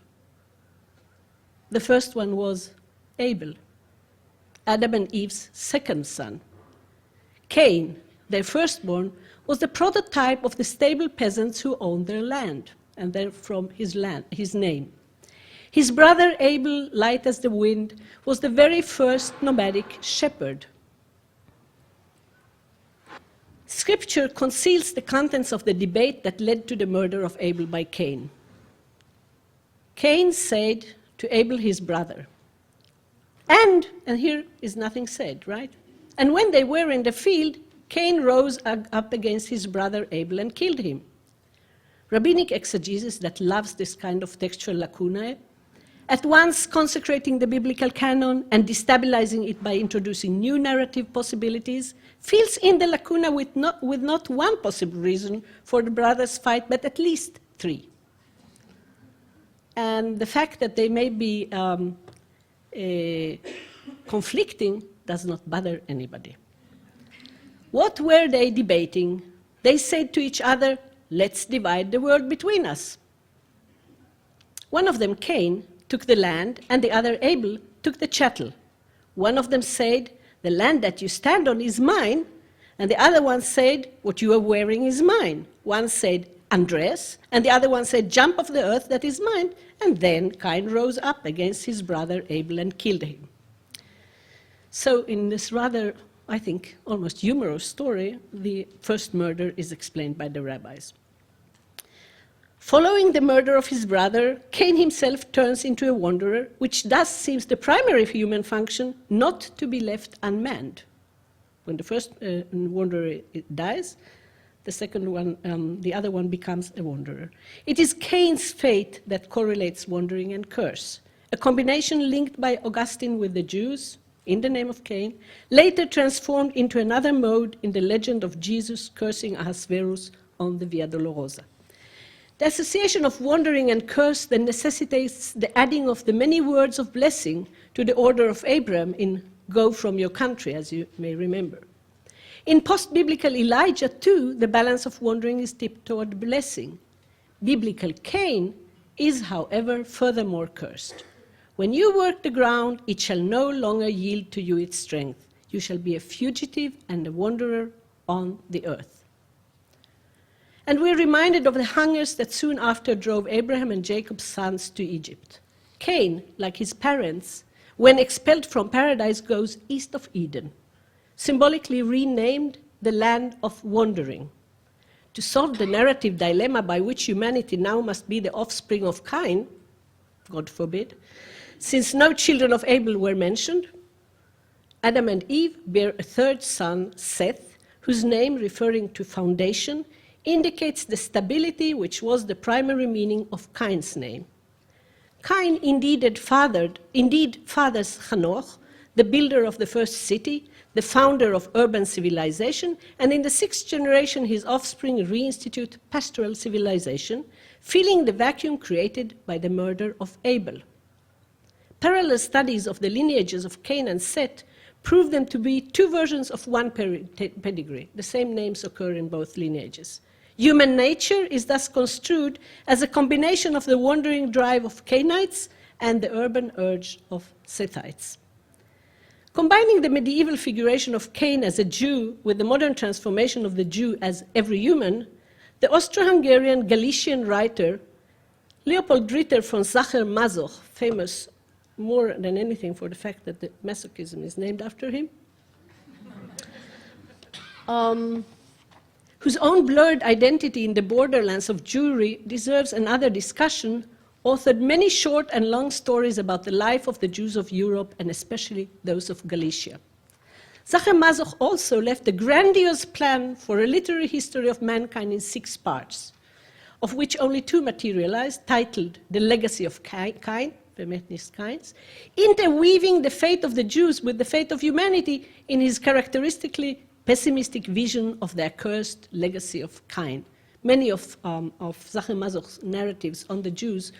Speaker 2: The first one was Abel, Adam and Eve's second son. Cain, their firstborn, was the prototype of the stable peasants who owned their land, and therefrom his name. His brother Abel, light as the wind, was the very first nomadic shepherd. Scripture conceals the contents of the debate that led to the murder of Abel by Cain. Cain said to Abel, his brother, and here is nothing said, right? And when they were in the field, Cain rose up against his brother Abel and killed him. Rabbinic exegesis that loves this kind of textual lacunae, at once consecrating the biblical canon and destabilizing it by introducing new narrative possibilities, fills in the lacuna with not one possible reason for the brothers' fight, but at least three. And the fact that they may be conflicting does not bother anybody. What were they debating? They said to each other, let's divide the world between us. One of them, Cain, took the land, and the other, Abel, took the chattel. One of them said, the land that you stand on is mine, and the other one said, what you are wearing is mine. One said, undress, and the other one said, jump off the earth, that is mine. And then Cain rose up against his brother Abel and killed him. So in this rather, I think, almost humorous story, the first murder is explained by the rabbis. Following the murder of his brother, Cain himself turns into a wanderer, which thus seems the primary human function, not to be left unmanned. When the first wanderer dies, the second one, the other one becomes a wanderer. It is Cain's fate that correlates wandering and curse, a combination linked by Augustine with the Jews, in the name of Cain, later transformed into another mode in the legend of Jesus cursing Ahasuerus on the Via Dolorosa. The association of wandering and curse then necessitates the adding of the many words of blessing to the order of Abraham in Go from your country, as you may remember. In post-biblical Elijah, too, the balance of wandering is tipped toward blessing. Biblical Cain is, however, furthermore cursed. When you work the ground, it shall no longer yield to you its strength. You shall be a fugitive and a wanderer on the earth. And we're reminded of the hungers that soon after drove Abraham and Jacob's sons to Egypt. Cain, like his parents, when expelled from paradise, goes east of Eden, symbolically renamed the land of wandering. To solve the narrative dilemma by which humanity now must be the offspring of Cain, God forbid, since no children of Abel were mentioned, Adam and Eve bear a third son, Seth, whose name, referring to foundation, indicates the stability which was the primary meaning of Cain's name. Cain indeed fathers Hanoch, the builder of the first city, the founder of urban civilization, and in the sixth generation his offspring reinstitute pastoral civilization, filling the vacuum created by the murder of Abel. Parallel studies of the lineages of Cain and Seth prove them to be two versions of one pedigree. The same names occur in both lineages. Human nature is thus construed as a combination of the wandering drive of Cainites and the urban urge of Sethites. Combining the medieval figuration of Cain as a Jew with the modern transformation of the Jew as every human, the Austro-Hungarian Galician writer Leopold Ritter von Sacher-Masoch, famous more than anything for the fact that the masochism is named after him, whose own blurred identity in the borderlands of Jewry deserves another discussion, authored many short and long stories about the life of the Jews of Europe and especially those of Galicia. Sacher-Masoch also left a grandiose plan for a literary history of mankind in 6 parts, of which only 2 materialized, titled The Legacy of Cain, Vermächtnis Kains, interweaving the fate of the Jews with the fate of humanity in his characteristically pessimistic vision of the accursed legacy of Cain. Many of Sacher-Masoch's narratives on the Jews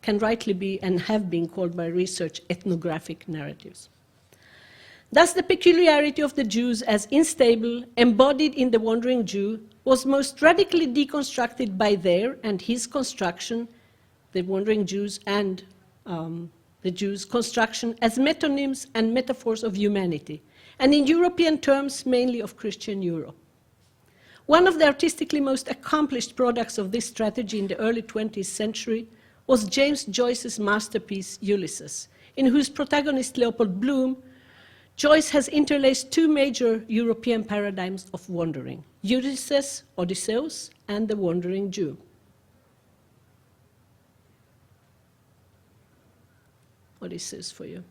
Speaker 2: can rightly be and have been called by research ethnographic narratives. Thus, the peculiarity of the Jews as unstable, embodied in the wandering Jew, was most radically deconstructed by their and his construction, the wandering Jews and the Jews' construction, as metonyms and metaphors of humanity, and in European terms, mainly of Christian Europe. One of the artistically most accomplished products of this strategy in the early 20th century was James Joyce's masterpiece, Ulysses, in whose protagonist, Leopold Bloom, Joyce has interlaced 2 major European paradigms of wandering: Ulysses, Odysseus, and the wandering Jew. Odysseus for you.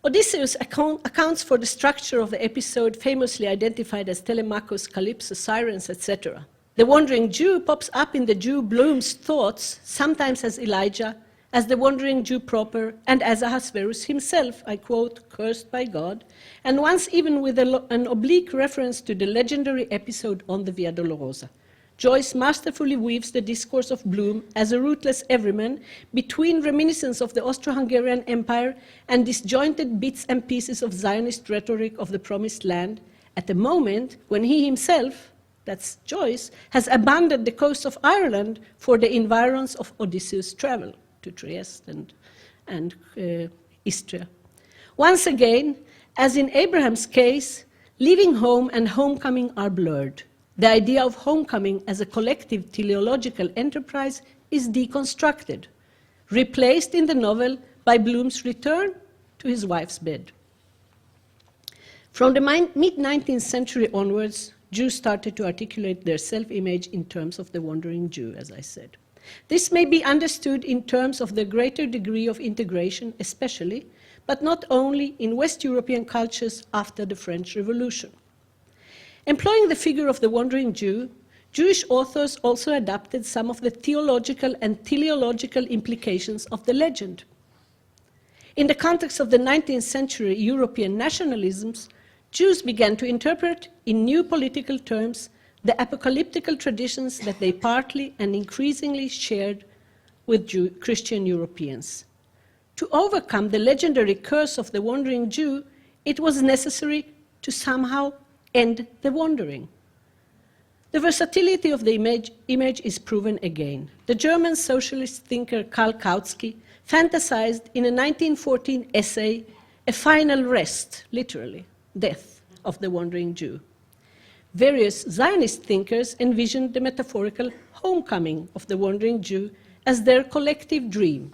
Speaker 2: Odysseus accounts for the structure of the episode famously identified as Telemachus, Calypso, Sirens, etc. The wandering Jew pops up in the Jew Bloom's thoughts, sometimes as Elijah, as the wandering Jew proper, and as Ahasuerus himself, I quote, cursed by God, and once even with an oblique reference to the legendary episode on the Via Dolorosa. Joyce masterfully weaves the discourse of Bloom as a rootless everyman between reminiscence of the Austro-Hungarian Empire and disjointed bits and pieces of Zionist rhetoric of the Promised Land at a moment when he himself, that's Joyce, has abandoned the coast of Ireland for the environs of Odysseus' travel to Trieste and Istria. Once again, as in Abraham's case, leaving home and homecoming are blurred. The idea of homecoming as a collective teleological enterprise is deconstructed, replaced in the novel by Bloom's return to his wife's bed. From the mid-19th century onwards, Jews started to articulate their self-image in terms of the wandering Jew, as I said. This may be understood in terms of the greater degree of integration, especially, but not only, in West European cultures after the French Revolution. Employing the figure of the wandering Jew, Jewish authors also adapted some of the theological and teleological implications of the legend. In the context of the 19th century European nationalisms, Jews began to interpret in new political terms the apocalyptical traditions that they partly and increasingly shared with Christian Europeans. To overcome the legendary curse of the wandering Jew, it was necessary to somehow end the wandering. The versatility of the image is proven again. The German socialist thinker Karl Kautsky fantasized in a 1914 essay a final rest, literally, death of the wandering Jew. Various Zionist thinkers envisioned the metaphorical homecoming of the wandering Jew as their collective dream.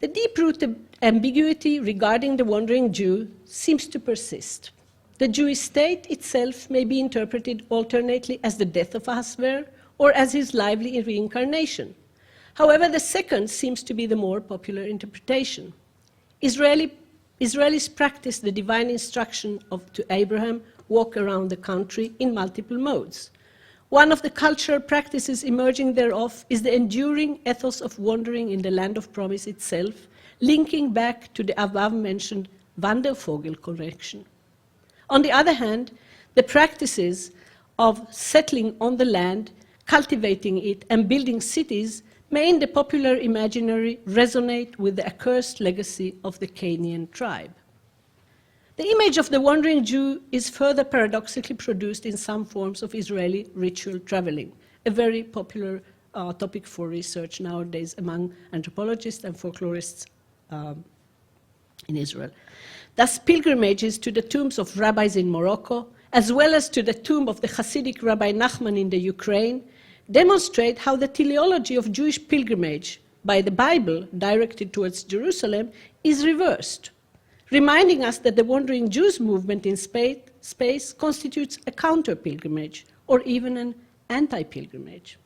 Speaker 2: The deep-rooted ambiguity regarding the wandering Jew seems to persist. The Jewish state itself may be interpreted alternately as the death of Ahasuerus or as his lively reincarnation. However, the second seems to be the more popular interpretation. Israelis practice the divine instruction to Abraham, walk around the country, in multiple modes. One of the cultural practices emerging thereof is the enduring ethos of wandering in the land of promise itself, linking back to the above-mentioned Wandervogel correction. On the other hand, the practices of settling on the land, cultivating it, and building cities may in the popular imaginary resonate with the accursed legacy of the Canaanite tribe. The image of the wandering Jew is further paradoxically produced in some forms of Israeli ritual traveling, a very popular topic for research nowadays among anthropologists and folklorists in Israel. Thus, pilgrimages to the tombs of rabbis in Morocco, as well as to the tomb of the Hasidic Rabbi Nachman in the Ukraine, demonstrate how the teleology of Jewish pilgrimage by the Bible directed towards Jerusalem is reversed, reminding us that the wandering Jews movement in space constitutes a counter-pilgrimage or even an anti-pilgrimage.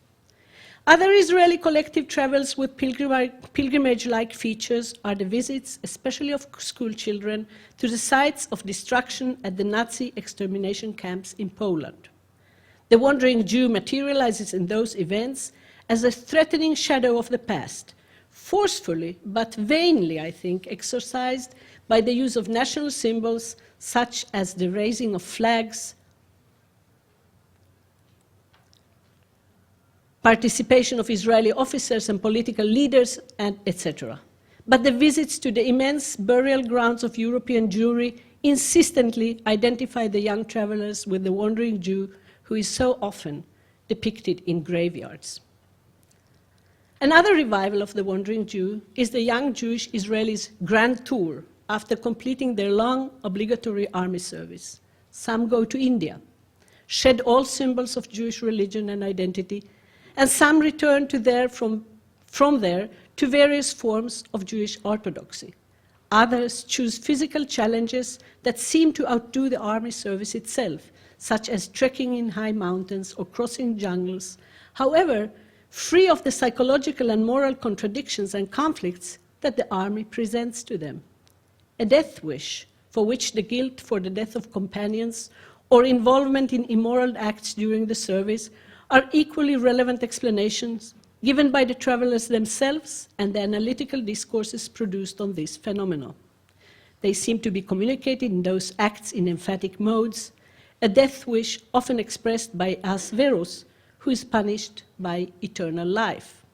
Speaker 2: Other Israeli collective travels with pilgrimage-like features are the visits, especially of school children, to the sites of destruction at the Nazi extermination camps in Poland. The wandering Jew materializes in those events as a threatening shadow of the past, forcefully but vainly, I think, exercised by the use of national symbols such as the raising of flags, participation of Israeli officers and political leaders, and etc. But the visits to the immense burial grounds of European Jewry insistently identify the young travelers with the wandering Jew who is so often depicted in graveyards. Another revival of the wandering Jew is the young Jewish Israelis' grand tour after completing their long obligatory army service. Some go to India, shed all symbols of Jewish religion and identity, and some return from there to various forms of Jewish orthodoxy. Others choose physical challenges that seem to outdo the army service itself, such as trekking in high mountains or crossing jungles, however, free of the psychological and moral contradictions and conflicts that the army presents to them. A death wish, for which the guilt for the death of companions or involvement in immoral acts during the service are equally relevant explanations given by the travelers themselves and the analytical discourses produced on this phenomenon. They seem to be communicated in those acts in emphatic modes, a death wish often expressed by Ahasuerus, who is punished by eternal life.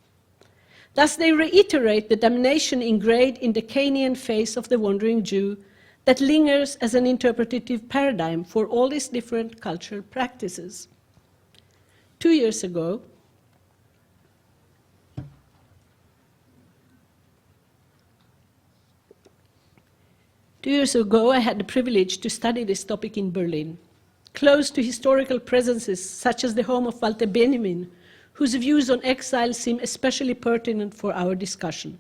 Speaker 2: Thus they reiterate the damnation ingrained in the Canaanite face of the wandering Jew that lingers as an interpretative paradigm for all these different cultural practices. 2 years ago, I had the privilege to study this topic in Berlin, close to historical presences such as the home of Walter Benjamin, whose views on exile seem especially pertinent for our discussion,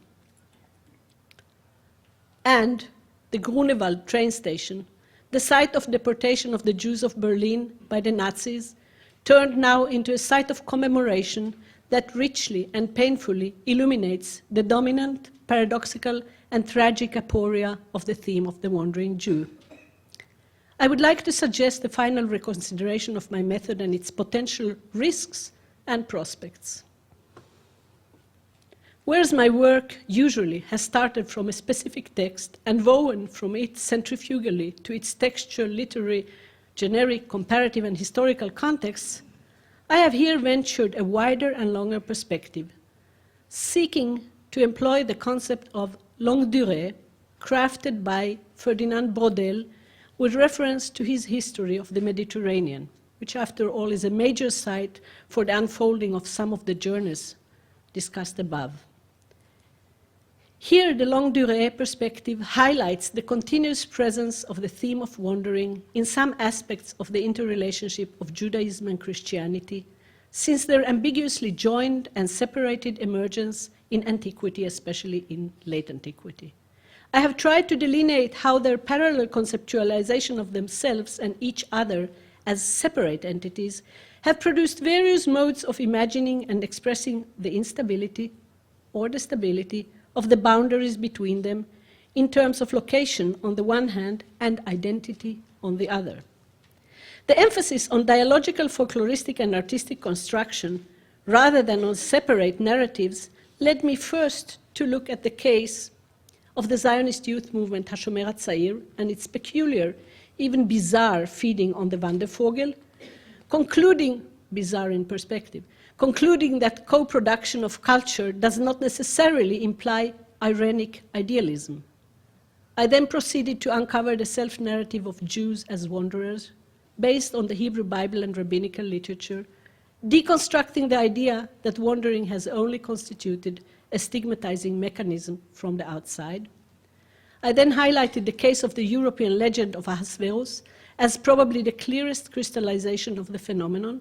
Speaker 2: and the Grunewald train station, the site of deportation of the Jews of Berlin by the Nazis, turned now into a site of commemoration that richly and painfully illuminates the dominant, paradoxical, and tragic aporia of the theme of the wandering Jew. I would like to suggest the final reconsideration of my method and its potential risks and prospects. Whereas my work usually has started from a specific text and woven from it centrifugally to its textual, literary, generic, comparative, and historical contexts, I have here ventured a wider and longer perspective, seeking to employ the concept of longue durée, crafted by Ferdinand Brodel with reference to his history of the Mediterranean, which after all is a major site for the unfolding of some of the journeys discussed above. Here, the longue durée perspective highlights the continuous presence of the theme of wandering in some aspects of the interrelationship of Judaism and Christianity, since their ambiguously joined and separated emergence in antiquity, especially in late antiquity. I have tried to delineate how their parallel conceptualization of themselves and each other as separate entities have produced various modes of imagining and expressing the instability or the stability of the boundaries between them in terms of location on the one hand and identity on the other. The emphasis on dialogical, folkloristic, and artistic construction, rather than on separate narratives, led me first to look at the case of the Zionist youth movement Hashomer HaTzair and its peculiar, even bizarre feeding on the Wandervogel, concluding bizarre in perspective, concluding that co-production of culture does not necessarily imply ironic idealism. I then proceeded to uncover the self-narrative of Jews as wanderers, based on the Hebrew Bible and rabbinical literature, deconstructing the idea that wandering has only constituted a stigmatizing mechanism from the outside. I then highlighted the case of the European legend of Ahasuerus as probably the clearest crystallization of the phenomenon.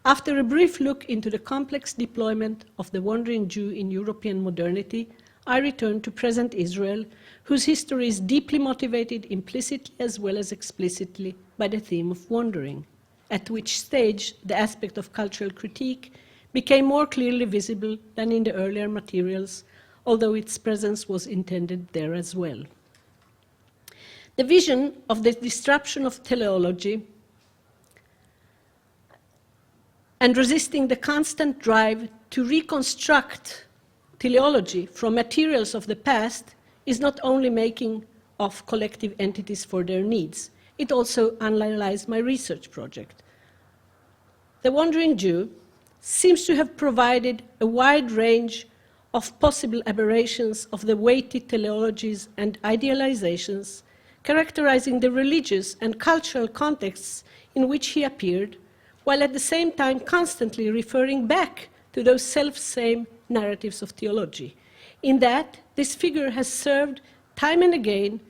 Speaker 2: After a brief look into the complex deployment of the wandering Jew in European modernity, I returned to present Israel, whose history is deeply motivated implicitly as well as explicitly by the theme of wandering, at which stage the aspect of cultural critique became more clearly visible than in the earlier materials, although its presence was intended there as well. The vision of the disruption of teleology and resisting the constant drive to reconstruct teleology from materials of the past is not only making of collective entities for their needs, it also underlies my research project. The Wandering Jew seems to have provided a wide range of possible aberrations of the weighty teleologies and idealizations characterizing the religious and cultural contexts in which he appeared, while at the same time constantly referring back to those self-same narratives of theology. In that, this figure has served time and again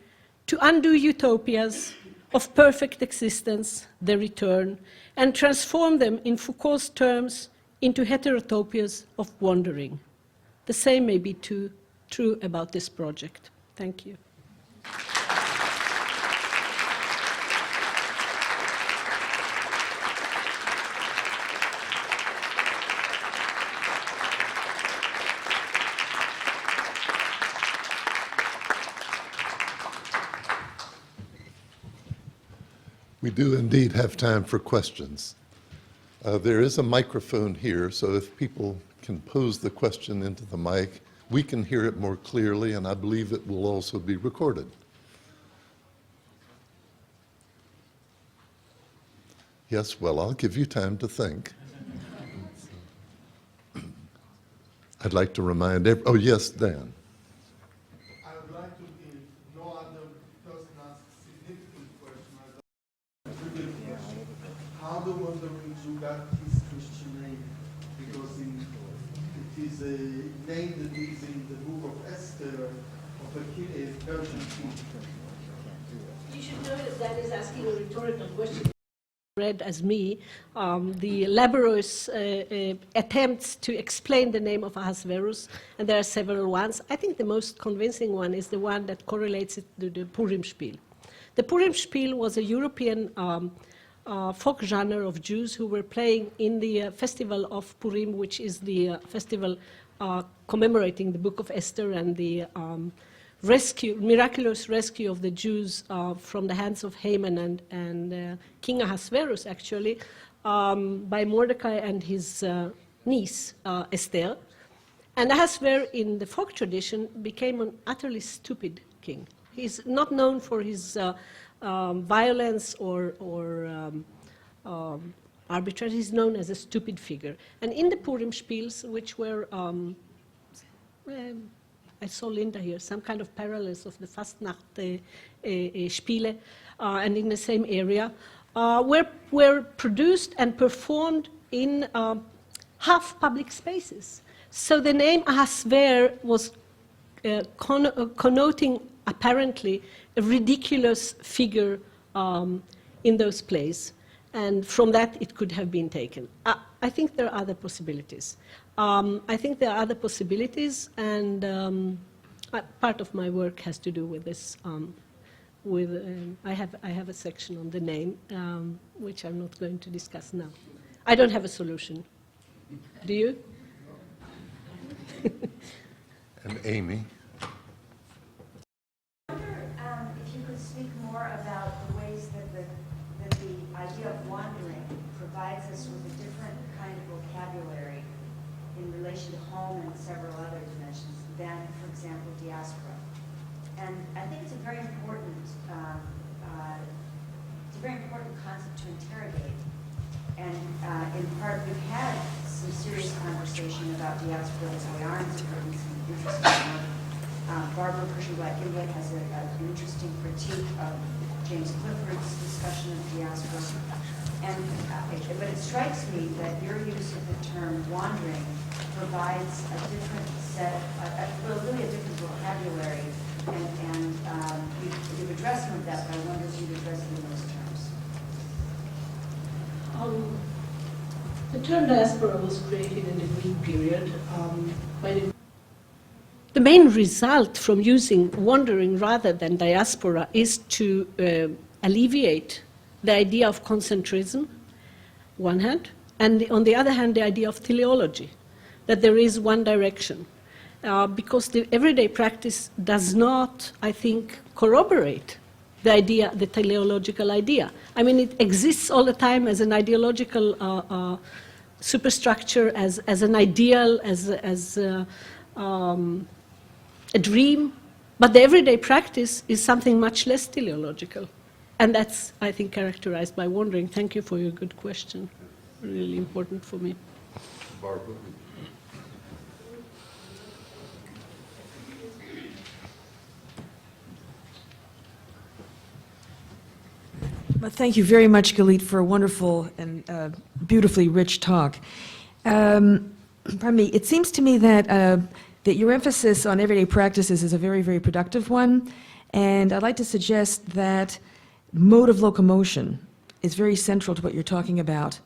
Speaker 2: to undo utopias of perfect existence, the return, and transform them in Foucault's terms into heterotopias of wandering. The same may be true about this project. Thank you.
Speaker 1: We do indeed have time for questions. There is a microphone here, so if people can pose the question into the mic, we can hear it more clearly, and I believe it will also be recorded. Yes, well, I'll give you time to think. I'd like to remind oh yes, Dan.
Speaker 3: I would like to, if no other person asks significant question, how the Wandering Jew got his Christian name? Because it is a name that is in the book of Esther of a Persian king.
Speaker 2: You should know that that is asking a rhetorical question. Read as me, the laborious attempts to explain the name of Ahasuerus, and there are several ones. I think the most convincing one is the one that correlates it to the Purim Spiel. The Purim Spiel was a European folk genre of Jews who were playing in the festival of Purim, which is the festival commemorating the book of Esther and the miraculous rescue of the Jews from the hands of Haman and King Ahasuerus, actually, by Mordecai and his niece, Esther. And Ahasuerus, in the folk tradition, became an utterly stupid king. He's not known for his violence or arbitrary. He's known as a stupid figure. And in the Purim Spiels, which were I saw Linda here, some kind of parallels of the Fastnacht Spiele, and in the same area, were produced and performed in half public spaces. So the name Ahasuerus was connoting, apparently, a ridiculous figure in those plays. And from that, it could have been taken. I think there are other possibilities. And part of my work has to do with this. I have a section on the name, which I'm not going to discuss now. I don't have a solution. Do you?
Speaker 1: And Amy.
Speaker 4: I wonder if you could speak more about the ways that the idea of wandering provides us with a different kind of vocabulary in relation to home and several other dimensions than, for example, diaspora. And I think it's a very important concept to interrogate. And in part, we've had some serious conversation about diaspora as we are in some interesting work. Barbara Pershing-Black-Gimblett has an interesting critique of James Clifford's discussion of diaspora. But it strikes me that your use of the term wandering provides a different set, really a different vocabulary, and you've addressed some of that, but I wonder if you'd address it in those terms.
Speaker 2: The term diaspora was created in the Greek period the main result from using wandering rather than diaspora is to alleviate the idea of concentrism, one hand, and on the other hand, the idea of teleology, that there is one direction. Because the everyday practice does not, I think, corroborate the idea, the teleological idea. I mean, it exists all the time as an ideological superstructure, as an ideal, as a dream, but the everyday practice is something much less teleological. And that's, I think, characterized by wandering. Thank you for your good question. Really important for me.
Speaker 1: Barbara?
Speaker 5: Well, thank you very much, Galit, for a wonderful and beautifully rich talk. Pardon me, it seems to me that that your emphasis on everyday practices is a very, very productive one, and I'd like to suggest that mode of locomotion is very central to what you're talking about,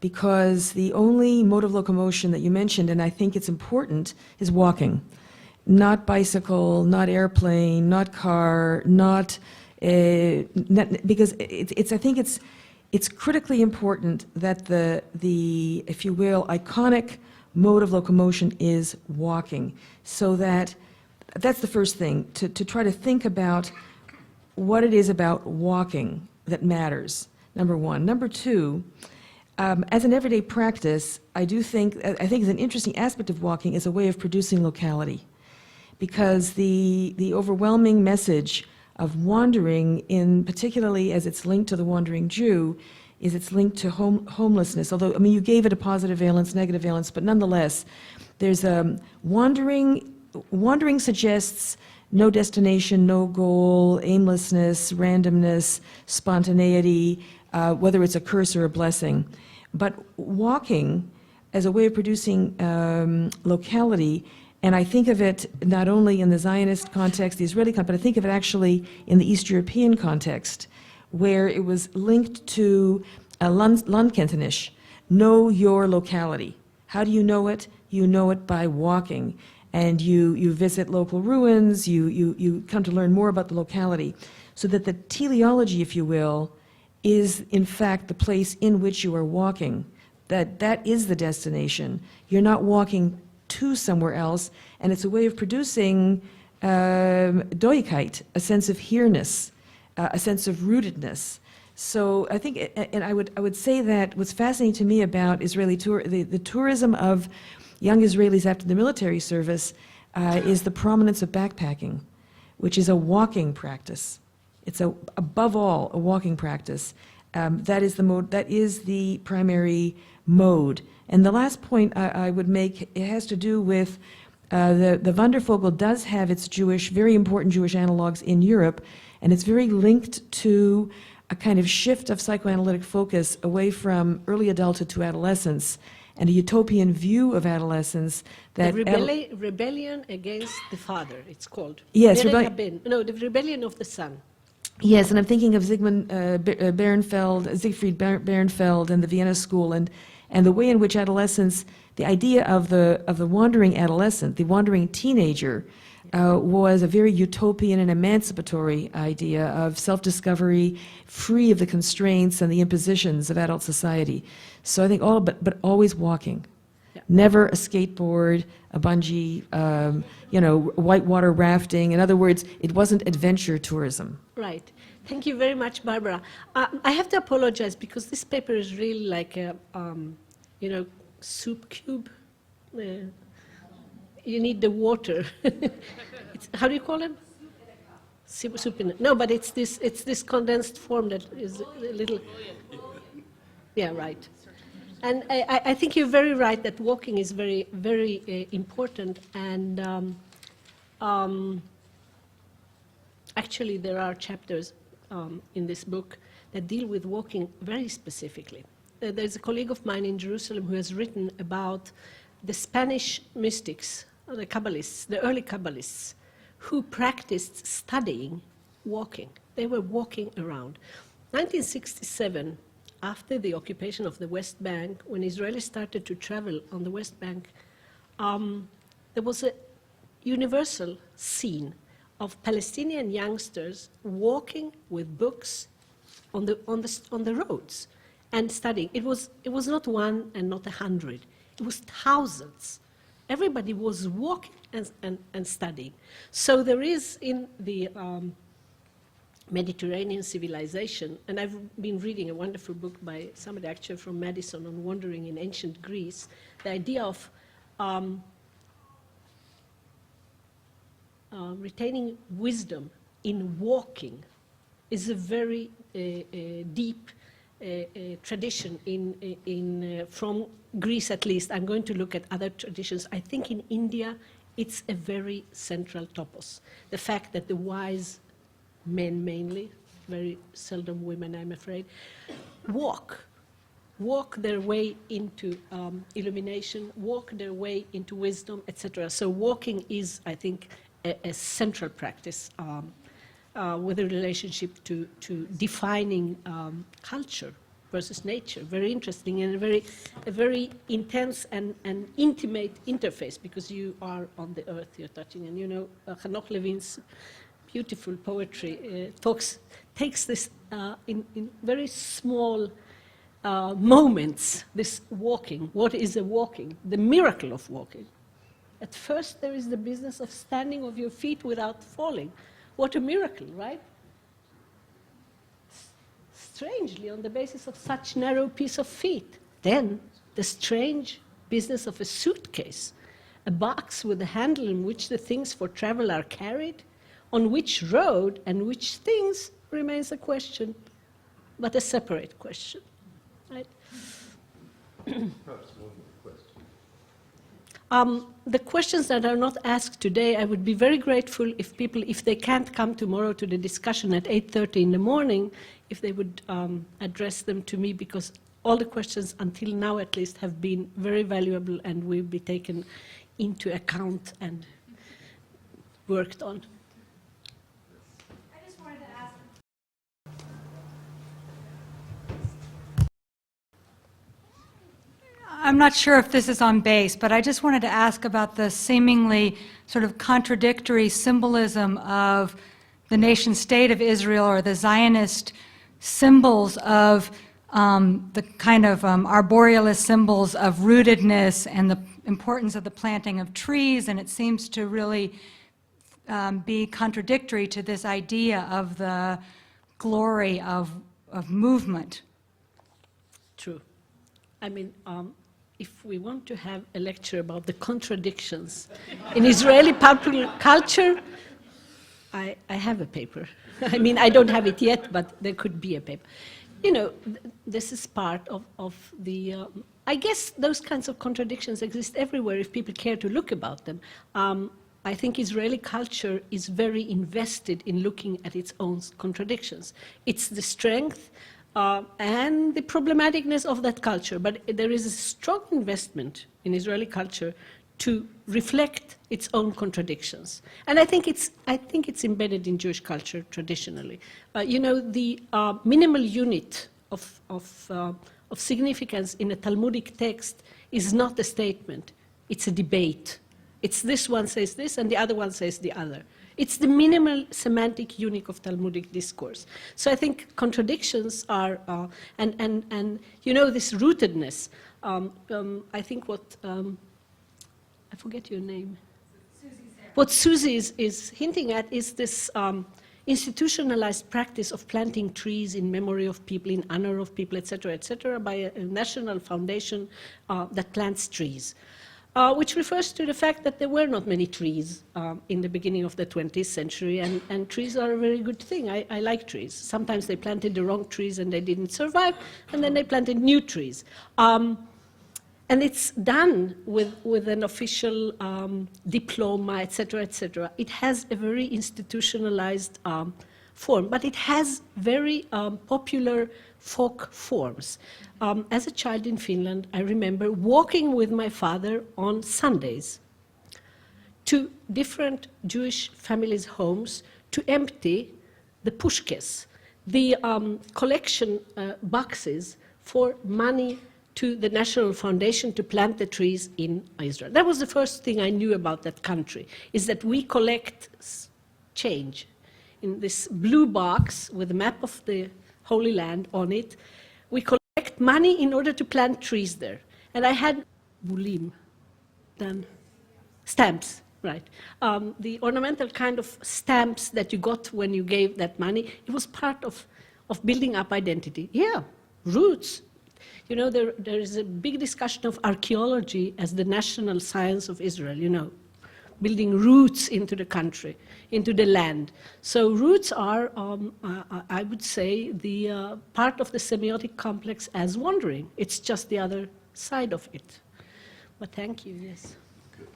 Speaker 5: because the only mode of locomotion that you mentioned, and I think it's important, is walking. Not bicycle, not airplane, not car, not because I think it's critically important that the if you will, iconic mode of locomotion is walking. So that's the first thing, to try to think about what it is about walking that matters, number one. Number two, as an everyday practice, I think an interesting aspect of walking is a way of producing locality, because the overwhelming message of wandering, in particularly as it's linked to the wandering Jew, is it's linked to homelessness. Although, I mean, you gave it a positive valence, negative valence, but nonetheless, there's wandering suggests no destination, no goal, aimlessness, randomness, spontaneity, whether it's a curse or a blessing. But walking as a way of producing locality, and I think of it not only in the Zionist context, the Israeli context, but I think of it actually in the East European context, where it was linked to Landkenntnis, know your locality. How do you know it? You know it by walking. And you visit local ruins, you come to learn more about the locality. So that the teleology, if you will, is in fact the place in which you are walking. That is the destination. You're not walking to somewhere else, and it's a way of producing Doigkeit, a sense of here-ness, a sense of rootedness. So I think, and I would say that what's fascinating to me about Israeli the tourism of young Israelis after the military service is the prominence of backpacking, which is a walking practice. It's above all a walking practice. That is the mode. That is the primary mode. And the last point I would make, it has to do with the Wandervogel does have its very important Jewish analogs in Europe, and it's very linked to a kind of shift of psychoanalytic focus away from early adulthood to adolescence, and a utopian view of adolescence that
Speaker 2: The rebellion against the father, it's called.
Speaker 5: Yes,
Speaker 2: the rebellion of the son.
Speaker 5: Yes, and I'm thinking of Siegfried Bernfeld and the Vienna School, and the way in which adolescence, the idea of the wandering adolescent, the wandering teenager, was a very utopian and emancipatory idea of self-discovery, free of the constraints and the impositions of adult society. So I think but always walking.
Speaker 2: Yeah.
Speaker 5: Never a skateboard, a bungee, whitewater rafting. In other words, it wasn't adventure tourism.
Speaker 2: Right. Thank you very much, Barbara. I have to apologize because this paper is really like a, soup cube. You need the water. How do you call it? Soup in it. No, but it's this condensed form that is a little. Yeah, right. And I think you're very right that walking is very, very important. And actually, there are chapters in this book that deal with walking very specifically. There's a colleague of mine in Jerusalem who has written about the Spanish mystics, or the Kabbalists, the early Kabbalists, who practiced studying walking. They were walking around. 1967, after the occupation of the West Bank, when Israelis started to travel on the West Bank, there was a universal scene of Palestinian youngsters walking with books on the roads and studying. It was not one and not 100. It was thousands. Everybody was walking and studying. So there is in the Mediterranean civilization, and I've been reading a wonderful book by somebody actually from Madison on wandering in ancient Greece, the idea of retaining wisdom in walking is a very deep tradition from Greece at least. I'm going to look at other traditions. I think in India it's a very central topos. The fact that the wise men mainly, very seldom women I'm afraid, walk their way into illumination, walk their way into wisdom, etc. So walking is, I think, a central practice with a relationship to defining culture versus nature. Very interesting and a very intense and intimate interface, because you are on the earth you're touching. And you know, Hanoch Levin's beautiful poetry takes this in very small moments, this walking. What is a walking? The miracle of walking. At first there is the business of standing on your feet without falling. What a miracle, right? Strangely, on the basis of such narrow piece of feet. Then the strange business of a suitcase, a box with a handle in which the things for travel are carried. On which road and which things remains a question, but a separate question, right?
Speaker 1: Perhaps one more question.
Speaker 2: The questions that are not asked today, I would be very grateful if people, if they can't come tomorrow to the discussion at 8:30 in the morning, if they would address them to me, because all the questions until now at least have been very valuable and will be taken into account and worked on.
Speaker 6: I'm not sure if this is on base, but I just wanted to ask about the seemingly sort of contradictory symbolism of the nation state of Israel, or the Zionist symbols of the kind of arborealist symbols of rootedness and the importance of the planting of trees, and it seems to really be contradictory to this idea of the glory of movement.
Speaker 2: True. I mean, if we want to have a lecture about the contradictions in Israeli popular culture, I have a paper. I mean, I don't have it yet, but there could be a paper. You know, this is part of the... I guess those kinds of contradictions exist everywhere if people care to look about them. I think Israeli culture is very invested in looking at its own contradictions. It's the strength and the problematicness of that culture, but there is a strong investment in Israeli culture to reflect its own contradictions. And I think it's embedded in Jewish culture traditionally. You know, the minimal unit of significance in a Talmudic text is not a statement, it's a debate. It's this one says this and the other one says the other. It's the minimal semantic unit of Talmudic discourse. So I think contradictions are, and you know, this rootedness, I think what, I forget your name. What Susie is hinting at is this institutionalized practice of planting trees in memory of people, in honor of people, etc., by a national foundation that plants trees. Which refers to the fact that there were not many trees in the beginning of the 20th century, and trees are a very good thing. I like trees. Sometimes they planted the wrong trees and they didn't survive, and then they planted new trees. And it's done with an official diploma, etc., etc. It has a very institutionalized form, but it has very popular folk forms. As a child in Finland, I remember walking with my father on Sundays to different Jewish families' homes to empty the pushkes, the collection boxes for money to the National Foundation to plant the trees in Israel. That was the first thing I knew about that country, is that we collect change in this blue box with a map of the Holy Land on it. We collect money in order to plant trees there. And I had bulim, then stamps, right? The ornamental kind of stamps that you got when you gave that money, it was part of building up identity. Yeah, roots. You know, there is a big discussion of archaeology as the national science of Israel, you know, building roots into the country, into the land. So roots are, I would say, the part of the semiotic complex as wandering. It's just the other side of it. But thank you, yes.
Speaker 1: Good.